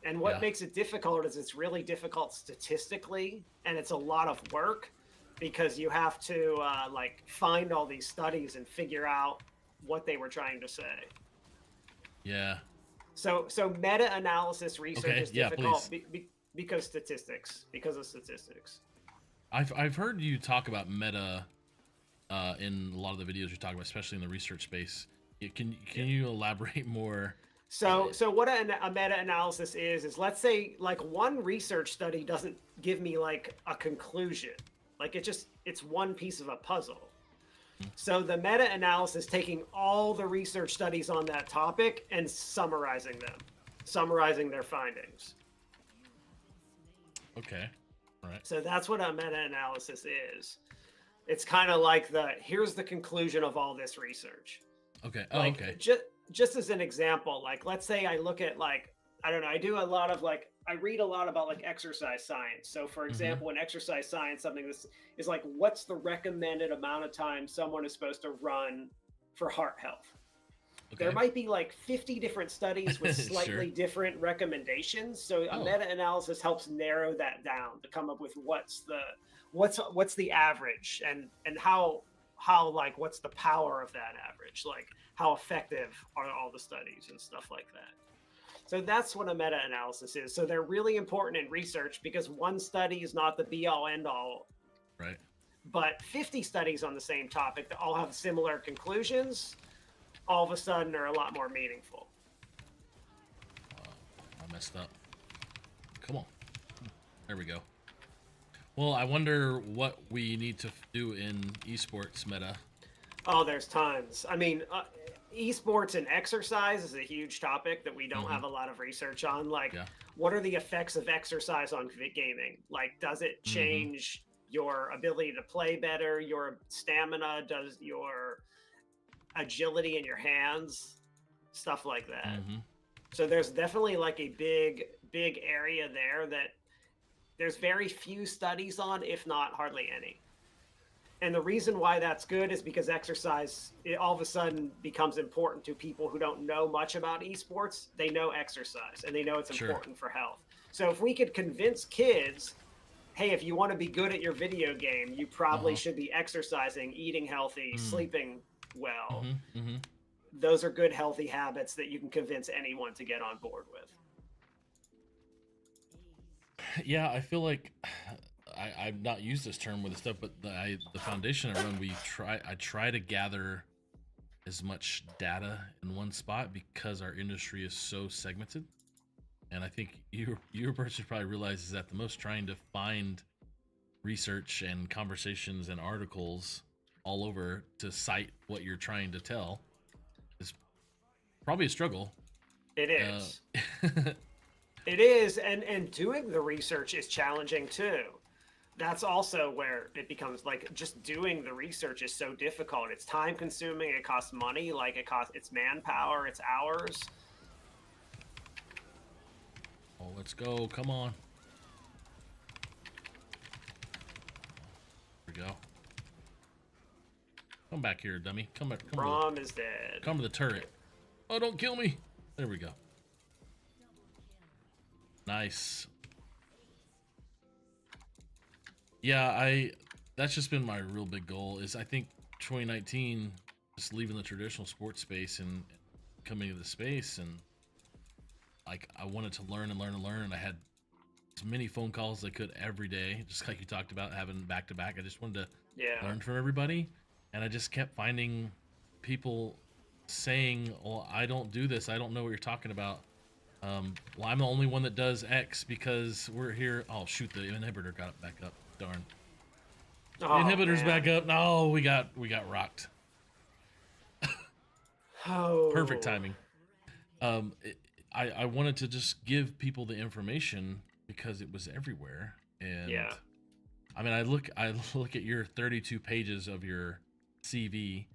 And what makes it difficult is it's really difficult statistically, and it's a lot of work because you have to like find all these studies and figure out what they were trying to say. Yeah. So meta-analysis research is difficult because of statistics. I've heard you talk about meta in a lot of the videos you're talking about, especially in the research space. Can you elaborate more? So what a meta-analysis is let's say like one research study doesn't give me like a conclusion. Like it's one piece of a puzzle. So the meta-analysis taking all the research studies on that topic and summarizing their findings. Okay. All right. So that's what a meta-analysis is. It's kind of like here's the conclusion of all this research. Okay. Like, okay. Just as an example, like let's say I look at like, I don't know, I read a lot about like exercise science. So for example, in exercise science, something is like, what's the recommended amount of time someone is supposed to run for heart health? Okay. There might be like 50 different studies with slightly different recommendations. So a meta-analysis helps narrow that down to come up with what's the average and how like what's the power of that average, like how effective are all the studies and stuff like that. So that's what a meta-analysis is. So they're really important in research because one study is not the be-all end-all. Right. But 50 studies on the same topic that all have similar conclusions, all of a sudden are a lot more meaningful. I messed up. Come on. There we go. Well, I wonder what we need to do in esports meta. Oh, there's tons. I mean, esports and exercise is a huge topic that we don't have a lot of research on. Like, what are the effects of exercise on gaming? Like, does it change your ability to play better, your stamina, does your agility in your hands, stuff like that. So there's definitely like a big area there that there's very few studies on, if not hardly any. And the reason why that's good is because exercise, it all of a sudden becomes important to people who don't know much about esports. They know exercise and they know it's important for health. So if we could convince kids, hey, if you want to be good at your video game, you probably should be exercising, eating healthy, sleeping well. Those are good, healthy habits that you can convince anyone to get on board with. Yeah, I feel like I've not used this term with the stuff, but the foundation I run, I try to gather as much data in one spot because our industry is so segmented. and I think you're a person who probably realizes that the most, trying to find research and conversations and articles all over to cite what you're trying to tell is probably a struggle. It is. It is, and doing the research is challenging too. That's also where it becomes like, just doing the research is so difficult. It's time consuming, it costs money, like it's manpower, it's hours. Oh, let's go. Come on. Here we go. Come back here, dummy. Come back. Rom is dead. Come to the turret. Oh, don't kill me. There we go. Nice. Yeah, that's just been my real big goal, is I think 2019, just leaving the traditional sports space and coming to the space, and like I wanted to learn and learn and learn, and I had as many phone calls as I could every day, just like you talked about, having back to back. I just wanted to learn from everybody, and I just kept finding people saying, well, I don't do this, I don't know what you're talking about. Well, I'm the only one that does X because we're here. Oh shoot, the inhibitor got back up. Darn. The inhibitor's back up. No, we got rocked. Oh. Perfect timing. I wanted to just give people the information because it was everywhere, and I mean, I look at your 32 pages of your CV,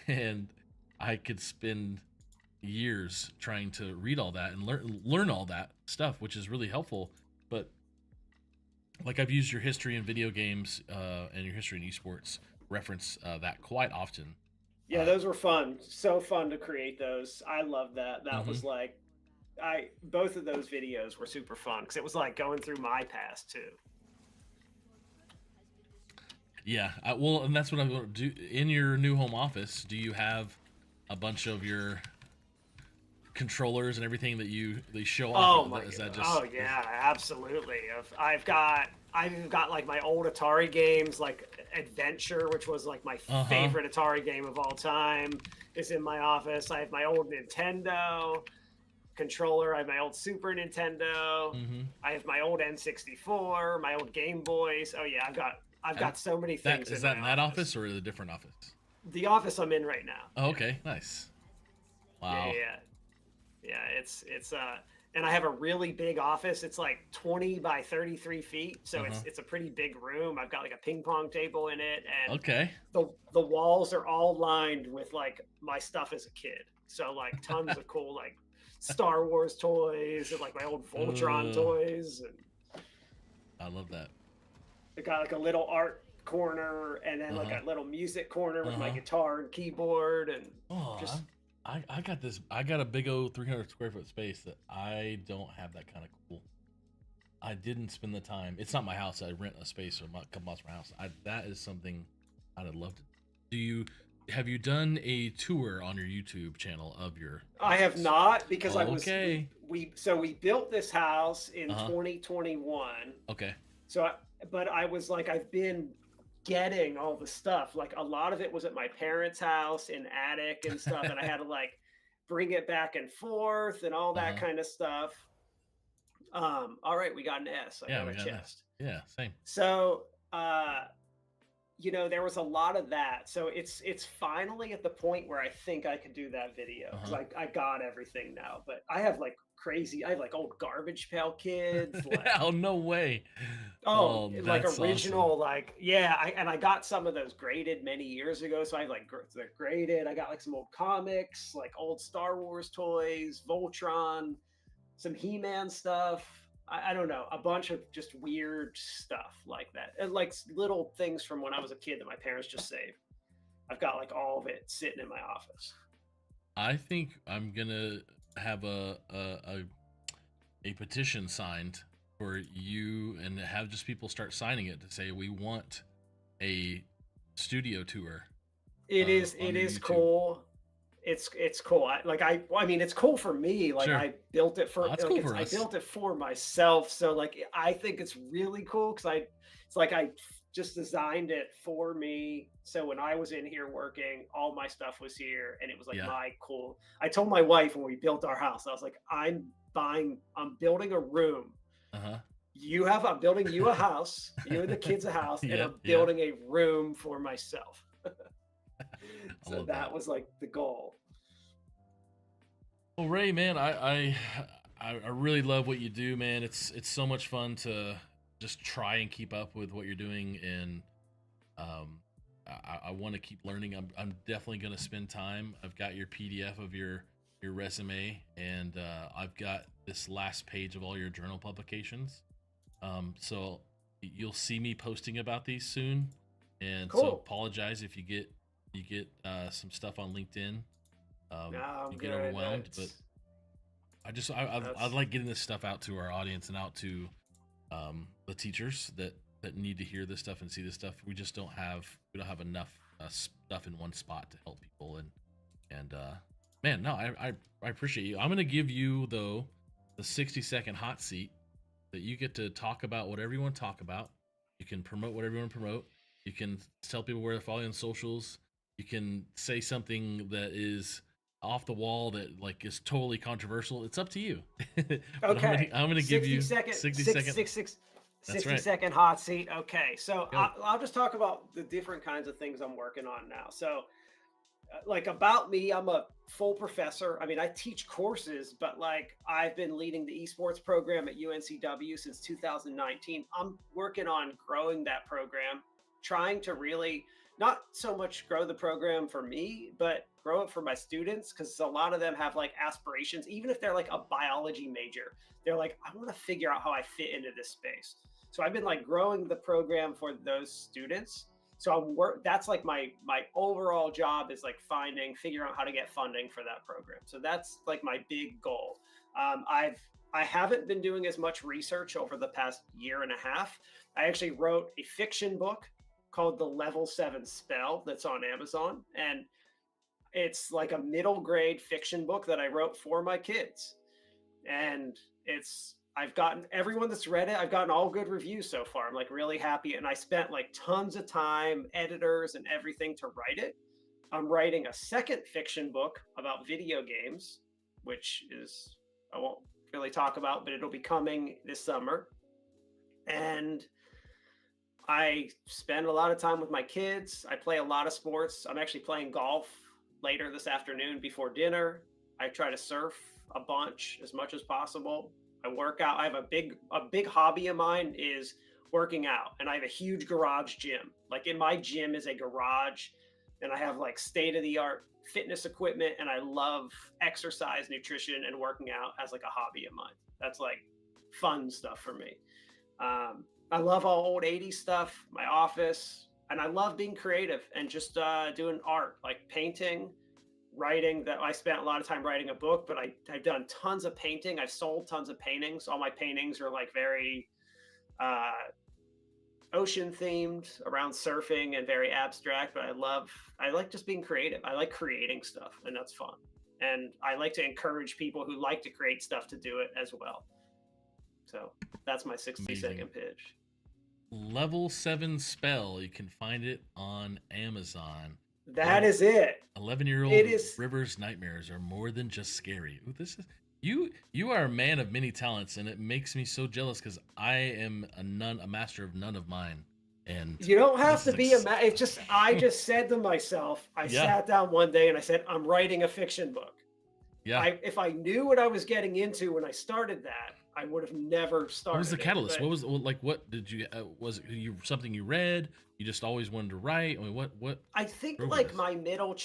and I could spend years trying to read all that and learn all that stuff, which is really helpful. But like, I've used your history in video games and your history in esports, reference that quite often. Yeah, those were fun. So fun to create those. I love that. That was like, both of those videos were super fun because it was like going through my past too. Yeah, well, and that's what I'm going to do in your new home office. Do you have a bunch of your controllers and everything that they show off? Oh my is God. that just... Oh yeah, absolutely. I've got like my old Atari games, like Adventure, which was like my favorite Atari game of all time, is in my office. I have my old Nintendo controller. I have my old Super Nintendo. I have my old N64, my old Game Boys. Oh yeah, I've got so many things. Is that in that office or a different office? The office I'm in right now. Oh, okay, nice. Wow. Yeah, it's and I have a really big office. It's like 20 by 33 feet, so it's a pretty big room. I've got like a ping pong table in it, and the walls are all lined with like my stuff as a kid. So like tons of cool like Star Wars toys and like my old Voltron toys, and I love that. I got like a little art corner, and then like a little music corner with my guitar and keyboard, and just. I got a big old 300 square foot space that I don't have that kind of cool. I didn't spend the time. It's not my house. I rent a space or a couple months from my house. That is something I'd love to. Have you done a tour on your YouTube channel of your? I have not, because we built this house in 2021. Okay. So, but I was like, I've been getting all the stuff. Like a lot of it was at my parents' house in attic and stuff, and I had to like bring it back and forth and all that kind of stuff. All right, we got an S. I got a chest. Yeah, same. So there was a lot of that. So it's finally at the point where I think I could do that video, because I got everything now. But I have like old Garbage Pail Kids. Like, oh, no way. Oh, like original, awesome. And I got some of those graded many years ago. So I have like they're graded. I got like some old comics, like old Star Wars toys, Voltron, some He-Man stuff. I don't know, a bunch of just weird stuff like that, and like little things from when I was a kid that my parents just saved. I've got like all of it sitting in my office. I think I'm gonna have a petition signed for you, and have just people start signing it to say we want a studio tour. It is cool. It's cool. I mean, it's cool for me. Like, sure. I built it for, I built it for myself. So like, I think it's really cool because it's like I just designed it for me. So when I was in here working, all my stuff was here, and it was like my cool. I told my wife when we built our house, I was like, I'm I'm building a room. Uh-huh. I'm building you a house, you and the kids a house, and I'm building a room for myself. So that was like the goal. Well, Ray, man, I really love what you do, man. It's so much fun to just try and keep up with what you're doing, and I want to keep learning. I'm definitely going to spend time. I've got your PDF of your resume, and I've got this last page of all your journal publications. So you'll see me posting about these soon, and so apologize if you get some stuff on LinkedIn. You get overwhelmed, but I like getting this stuff out to our audience and out to the teachers that need to hear this stuff and see this stuff. We just don't have enough stuff in one spot to help people, and man, no, I appreciate you. I'm gonna give you though the 60-second hot seat that you get to talk about whatever you want to talk about. You can promote whatever you want to promote. You can tell people where to follow you on socials. You can say something that is off the wall that like is totally controversial. It's up to you. Okay. I'm gonna give you 60 second hot seat. Okay. So I'll just talk about the different kinds of things I'm working on now. So like about me, I'm a full professor. I mean, I teach courses, but like I've been leading the esports program at UNCW since 2019. I'm working on growing that program, trying to really not so much grow the program for me, but grow it for my students, because a lot of them have like aspirations, even if they're like a biology major. They're like, I want to figure out how I fit into this space. So I've been like growing the program for those students. So that's like my overall job is like figuring out how to get funding for that program. So that's like my big goal. I haven't been doing as much research over the past year and a half. I actually wrote a fiction book called The Level 7 Spell that's on Amazon. And it's like a middle grade fiction book that I wrote for my kids. And I've gotten everyone that's read it. I've gotten all good reviews so far. I'm like really happy. And I spent like tons of time, editors and everything to write it. I'm writing a second fiction book about video games, which is, I won't really talk about, but it'll be coming this summer. And I spend a lot of time with my kids. I play a lot of sports. I'm actually playing golf later this afternoon before dinner. I try to surf a bunch as much as possible. I work out. I have a big hobby of mine is working out, and I have a huge garage gym. Like in my gym is a garage, and I have like state-of-the-art fitness equipment, and I love exercise, nutrition, and working out as like a hobby of mine. That's like fun stuff for me. I love all old 80s stuff, my office, and I love being creative and just doing art, like painting, writing. That I spent a lot of time writing a book, but I've done tons of painting. I've sold tons of paintings. All my paintings are like very ocean themed, around surfing, and very abstract, but I like just being creative. I like creating stuff, and that's fun. And I like to encourage people who like to create stuff to do it as well. So that's my 60-second pitch. Level 7 Spell. You can find it on Amazon. That is it. 11-year-old River's nightmares are more than just scary. Ooh, this is you are a man of many talents, and it makes me so jealous because I am a master of none of mine. And you don't have to be it's just I just said to myself, I sat down one day and I said, I'm writing a fiction book. Yeah. If I knew what I was getting into when I started that, I would have never started. What was the catalyst? What did you was it something you read? You just always wanted to write? I mean, what I think like my middle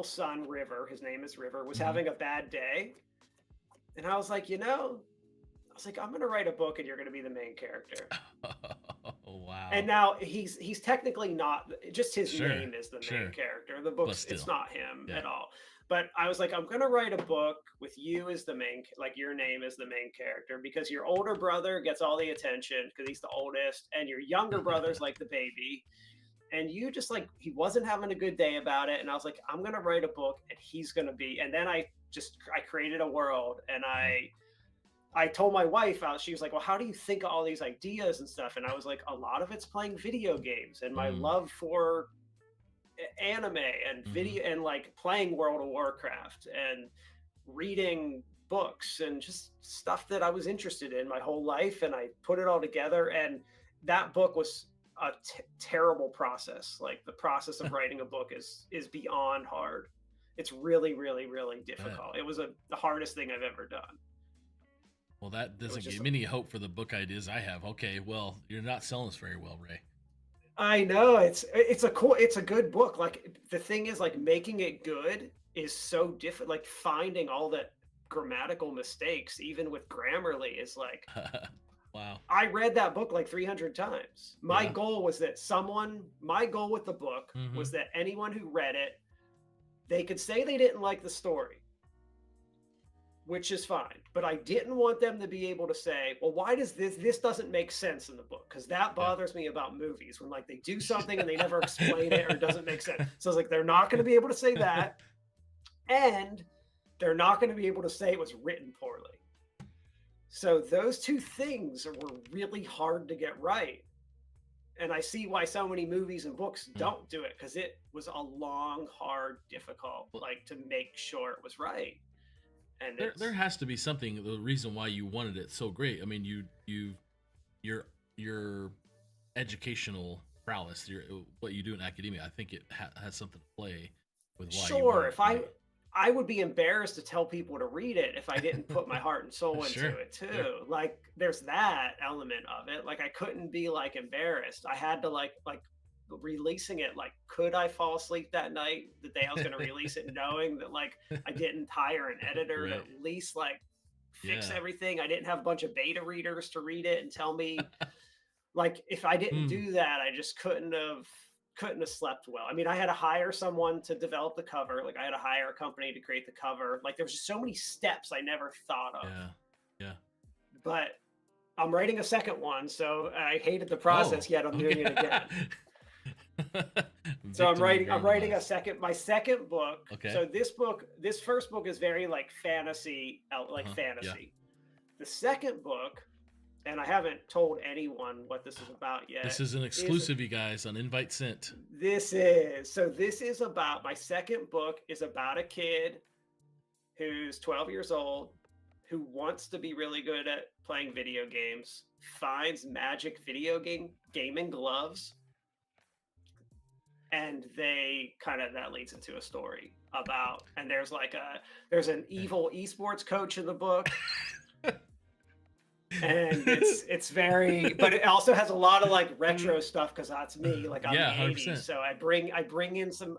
son, River, his name is River, was having a bad day. And I was like, I'm going to write a book and you're going to be the main character. Oh, wow. And now he's technically not, just his name is the main character. The book, it's not him at all. But I was like, I'm going to write a book with you as the main, like your name is the main character, because your older brother gets all the attention because he's the oldest, and your younger brother's like the baby. And you just like, he wasn't having a good day about it. And I was like, I'm going to write a book and he's going to be, and then I created a world, and I told my wife, she was like, well, how do you think of all these ideas and stuff? And I was like, a lot of it's playing video games and my love for anime and video and like playing World of Warcraft and reading books and just stuff that I was interested in my whole life. And I put it all together. And that book was a terrible process. Like the process of writing a book is beyond hard. It's really, really, really difficult. It was the hardest thing I've ever done. Well, that doesn't give me any hope for the book ideas I have. Okay, well, you're not selling this very well, Ray. I know it's a good book. Like the thing is, like making it good is so different. Like finding all that grammatical mistakes, even with Grammarly, is like, wow. I read that book like 300 times. My goal was that my goal with the book was that anyone who read it, they could say they didn't like the story, which is fine. But I didn't want them to be able to say, well, why does this doesn't make sense in the book? Because that bothers me about movies when like they do something and they never explain it or it doesn't make sense. So it's like, they're not going to be able to say that. And they're not going to be able to say it was written poorly. So those two things were really hard to get right. And I see why so many movies and books don't do it, because it was a long, hard, difficult, like to make sure it was right. And there has to be something, the reason why you wanted it so great. I mean, your educational prowess, what you do in academia, I think it has something to play with why. Sure, if I would be embarrassed to tell people to read it if I didn't put my heart and soul into it too. Sure. Like there's that element of it. Like I couldn't be like embarrassed. I had to like releasing it. Like, could I fall asleep that night, the day I was going to release it, knowing that like I didn't hire an editor to at least like fix everything. I didn't have a bunch of beta readers to read it and tell me like, if I didn't do that, I just couldn't have slept well. I mean, I had to hire someone to develop the cover. Like I had to hire a company to create the cover. Like there was just so many steps I never thought of. Yeah. But I'm writing a second one, so I hated the process, yet I'm doing it again. So I'm writing my second book. Okay. So this first book is very like fantasy, fantasy. Yeah. The second book, and I haven't told anyone what this is about yet. This is an exclusive, you guys, on Invite Sent. This is about, my second book is about a kid who's 12 years old, who wants to be really good at playing video games, finds magic video gaming gloves, and that leads into a story about, and there's an evil esports coach in the book. And it's very, but it also has a lot of like retro stuff, because that's me. Like I'm the 80s, so I bring in some.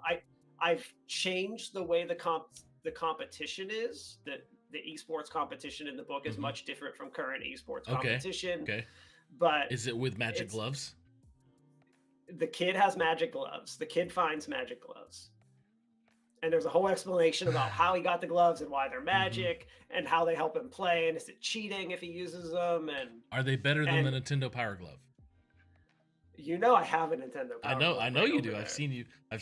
I've changed the way the competition is. The esports competition in the book is much different from current esports competition. Okay. But is it with magic gloves? The kid has magic gloves. The kid finds magic gloves. And there's a whole explanation about how he got the gloves and why they're magic and how they help him play. And is it cheating if he uses them? And are they better than the Nintendo Power Glove? You know, I have a Nintendo Power Glove. I know you do. There. I've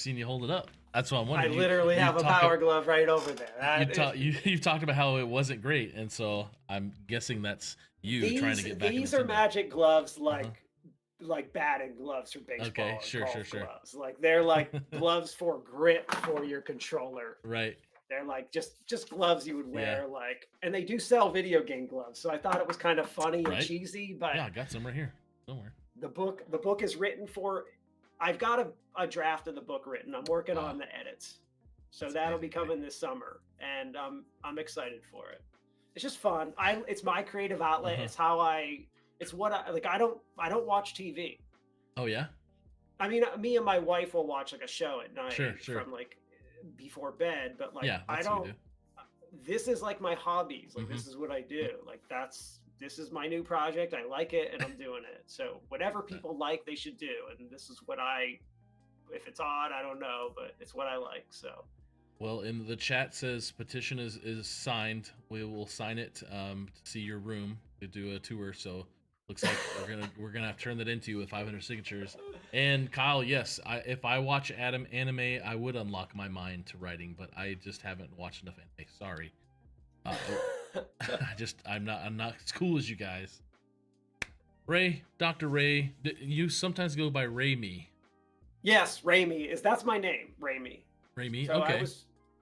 seen you hold it up. That's what I'm wondering. I literally have a Power Glove right over there. You've talked about how it wasn't great, and so I'm guessing that's you trying to get back. These are magic gloves, like batting gloves for baseball. Okay, sure. Gloves. Like they're like gloves for grip for your controller. Right. They're like just gloves you would wear, and they do sell video game gloves. So I thought it was kind of funny and cheesy, but I got some right here somewhere. The book is written for. I've got a draft of the book written. I'm working on the edits, so that'll be coming this summer, and I'm excited for it. It's just fun. It's my creative outlet. It's how it's what I like. I don't watch TV. Oh yeah. I mean, me and my wife will watch like a show at night from like before bed, but like I don't. This is like my hobbies. Like this is what I do. Like this is my new project. I like it and I'm doing it. So whatever people like, they should do. And this is what if it's odd, I don't know, but it's what I like. So. Well, in the chat says petition is signed. We will sign it to see your room, to do a tour. So looks like we're gonna have to turn that into you with 500 signatures. And Kyle, yes, if I watch anime, I would unlock my mind to writing, but I just haven't watched enough anime. Sorry. I'm not as cool as you guys. Ray, Dr. Ray, you sometimes go by Ray Me. Yes, Ray Me that's my name, Ray Me. Ray Me, so okay.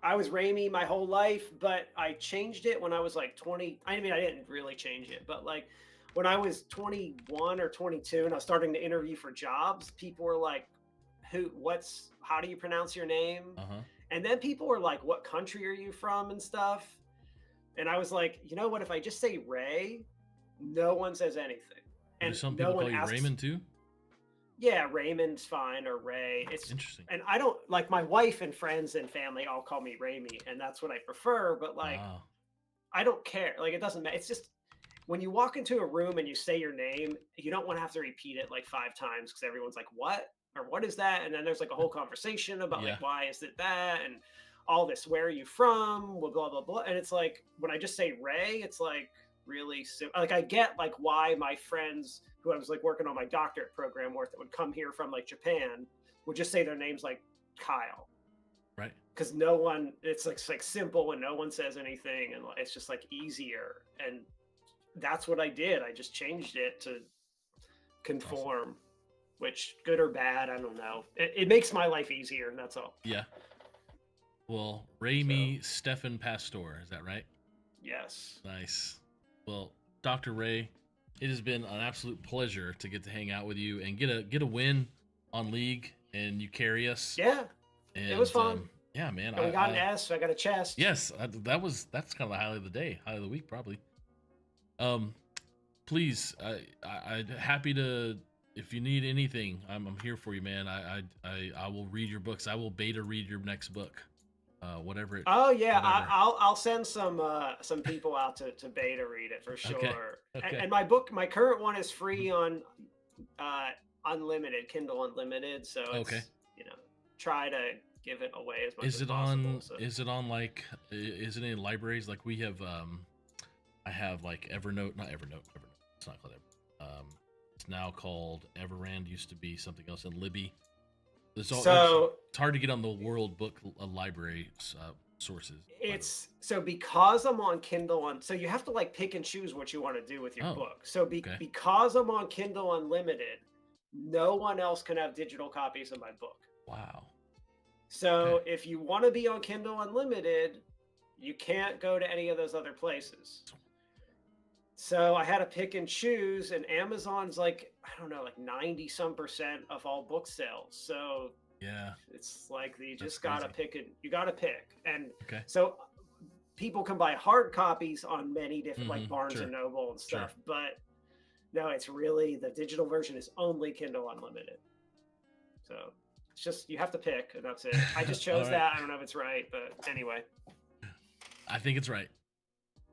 I was Raimi my whole life, but I changed it when I was like 20. I mean, I didn't really change it, but like when I was 21 or 22 and I was starting to interview for jobs, people were like, how do you pronounce your name? And then people were like, what country are you from and stuff? And I was like, you know what? If I just say Ray, no one says anything. And some no people one call you asks, Raymond too? Yeah, Raymond's fine, or Ray. It's interesting. And I don't like, my wife and friends and family all call me Raimi, and that's what I prefer. But like, I don't care. Like, it doesn't matter. It's just when you walk into a room and you say your name, you don't want to have to repeat it like 5 times because everyone's like, "What?" or "What is that?" And then there's like a whole conversation about like, why is it that, and all this. Where are you from? Blah blah blah. And it's like when I just say Ray, it's like really simple. Like I get like why my friends who I was like working on my doctorate program with that would come here from like Japan would just say their names like Kyle. Right. Because no one, it's like simple and no one says anything, and it's just like easier. And that's what I did. I just changed it to conform, which good or bad, I don't know. It makes my life easier, and that's all. Yeah. Well, Raimi Stefan Pastore, is that right? Yes. Nice. Well, Dr. Ray, it has been an absolute pleasure to get to hang out with you and get a win on League, and you carry us. Yeah. And, it was fun. Yeah, man. And we got an S. I got a chest. Yes, that's kind of the highlight of the day, highlight of the week, probably. Please, I'm happy to. If you need anything, I'm here for you, man. I will read your books. I will beta read your next book, whatever it. Oh yeah, whatever. I'll send some people out to beta read it for sure. Okay. And my book, my current one is free on Unlimited, Kindle Unlimited. So it's, try to give it away as much as possible. Is it on like? Is it in libraries? Like we have. I have like Evernote, not Evernote. It's not called Evernote. It's now called Everrand. Used to be something else in Libby. It's hard to get on the World Book Library sources. It's so because I'm on Kindle so you have to like pick and choose what you want to do with your book. So because I'm on Kindle Unlimited, no one else can have digital copies of my book. Wow. So if you want to be on Kindle Unlimited, you can't go to any of those other places. So I had to pick and choose, and Amazon's like, I don't know, like 90% of all book sales. So yeah, it's like you just gotta pick it. You gotta pick, and so people can buy hard copies on many different, like Barnes and Noble and stuff. But no, it's really the digital version is only Kindle Unlimited. So it's just you have to pick, and that's it. I just chose that. I don't know if it's right, but anyway, I think it's right.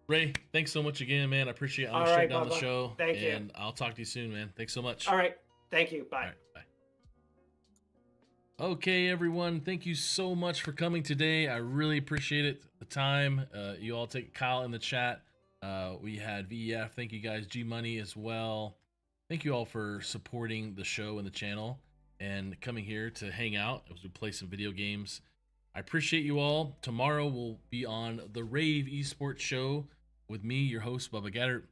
Ray, thanks so much again, man. I appreciate it. I'll shut down the show. Thank you. And I'll talk to you soon, man. Thanks so much. All right. Thank you. Bye. All right, bye. Okay, everyone. Thank you so much for coming today. I really appreciate it. The time. You all take Kyle in the chat. We had VEF. Thank you guys. G Money as well. Thank you all for supporting the show and the channel and coming here to hang out as we play some video games. I appreciate you all. Tomorrow we'll be on the Rave Esports show with me, your host, Bubba Gaddert.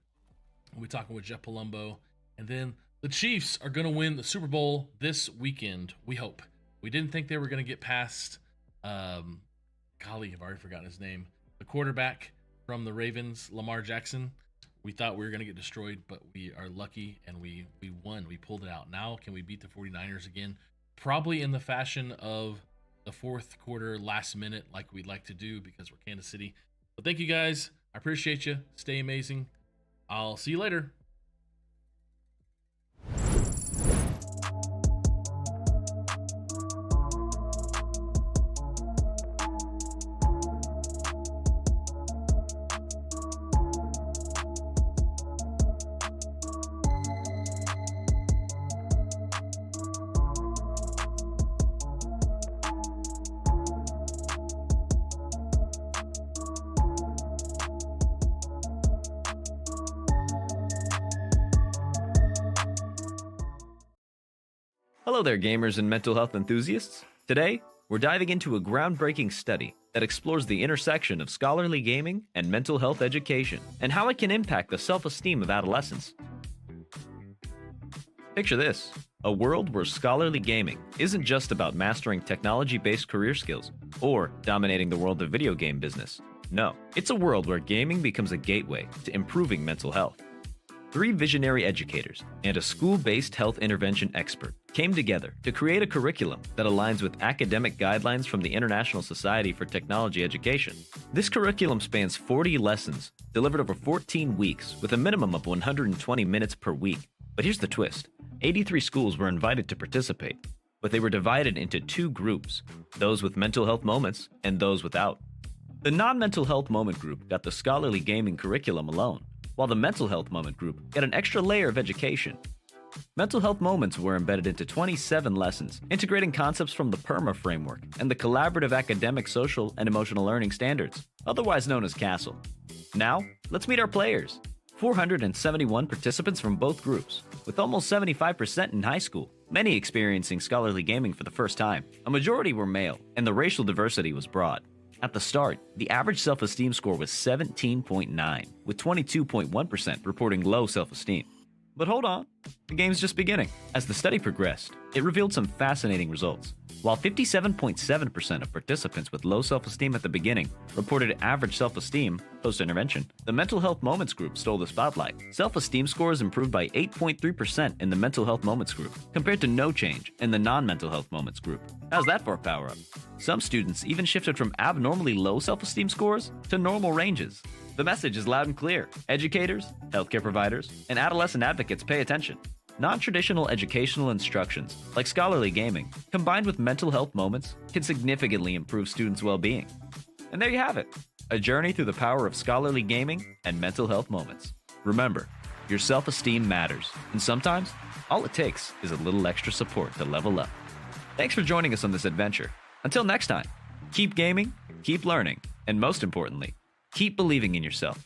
We'll be talking with Jeff Palumbo. And then the Chiefs are going to win the Super Bowl this weekend, we hope. We didn't think they were going to get past, golly, I've already forgotten his name, the quarterback from the Ravens, Lamar Jackson. We thought we were going to get destroyed, but we are lucky, and we won. We pulled it out. Now, can we beat the 49ers again? Probably in the fashion of the fourth quarter, last minute, like we'd like to do because we're Kansas City. But thank you guys. I appreciate you. Stay amazing. I'll see you later. Hello there, gamers and mental health enthusiasts. Today, we're diving into a groundbreaking study that explores the intersection of scholarly gaming and mental health education, and how it can impact the self-esteem of adolescents. Picture this: a world where scholarly gaming isn't just about mastering technology-based career skills, or dominating the world of video game business. No, it's a world where gaming becomes a gateway to improving mental health. 3 visionary educators and a school-based health intervention expert came together to create a curriculum that aligns with academic guidelines from the International Society for Technology Education. This curriculum spans 40 lessons, delivered over 14 weeks with a minimum of 120 minutes per week. But here's the twist. 83 schools were invited to participate, but they were divided into 2 groups, those with mental health moments and those without. The non-mental health moment group got the scholarly gaming curriculum alone, while the mental health moment group got an extra layer of education. Mental health moments were embedded into 27 lessons, integrating concepts from the PERMA framework and the collaborative academic, social, and emotional learning standards, otherwise known as CASEL. Now, let's meet our players. 471 participants from both groups, with almost 75% in high school, many experiencing scholarly gaming for the first time. A majority were male, and the racial diversity was broad. At the start, the average self-esteem score was 17.9, with 22.1% reporting low self-esteem. But hold on, the game's just beginning. As the study progressed, it revealed some fascinating results. While 57.7% of participants with low self-esteem at the beginning reported average self-esteem post-intervention, the mental health moments group stole the spotlight. Self-esteem scores improved by 8.3% in the mental health moments group, compared to no change in the non-mental health moments group. How's that for a power-up? Some students even shifted from abnormally low self-esteem scores to normal ranges. The message is loud and clear. Educators, healthcare providers, and adolescent advocates pay attention. Non-traditional educational instructions, like scholarly gaming, combined with mental health moments, can significantly improve students' well-being. And there you have it, a journey through the power of scholarly gaming and mental health moments. Remember, your self-esteem matters, and sometimes all it takes is a little extra support to level up. Thanks for joining us on this adventure. Until next time, keep gaming, keep learning, and most importantly, keep believing in yourself.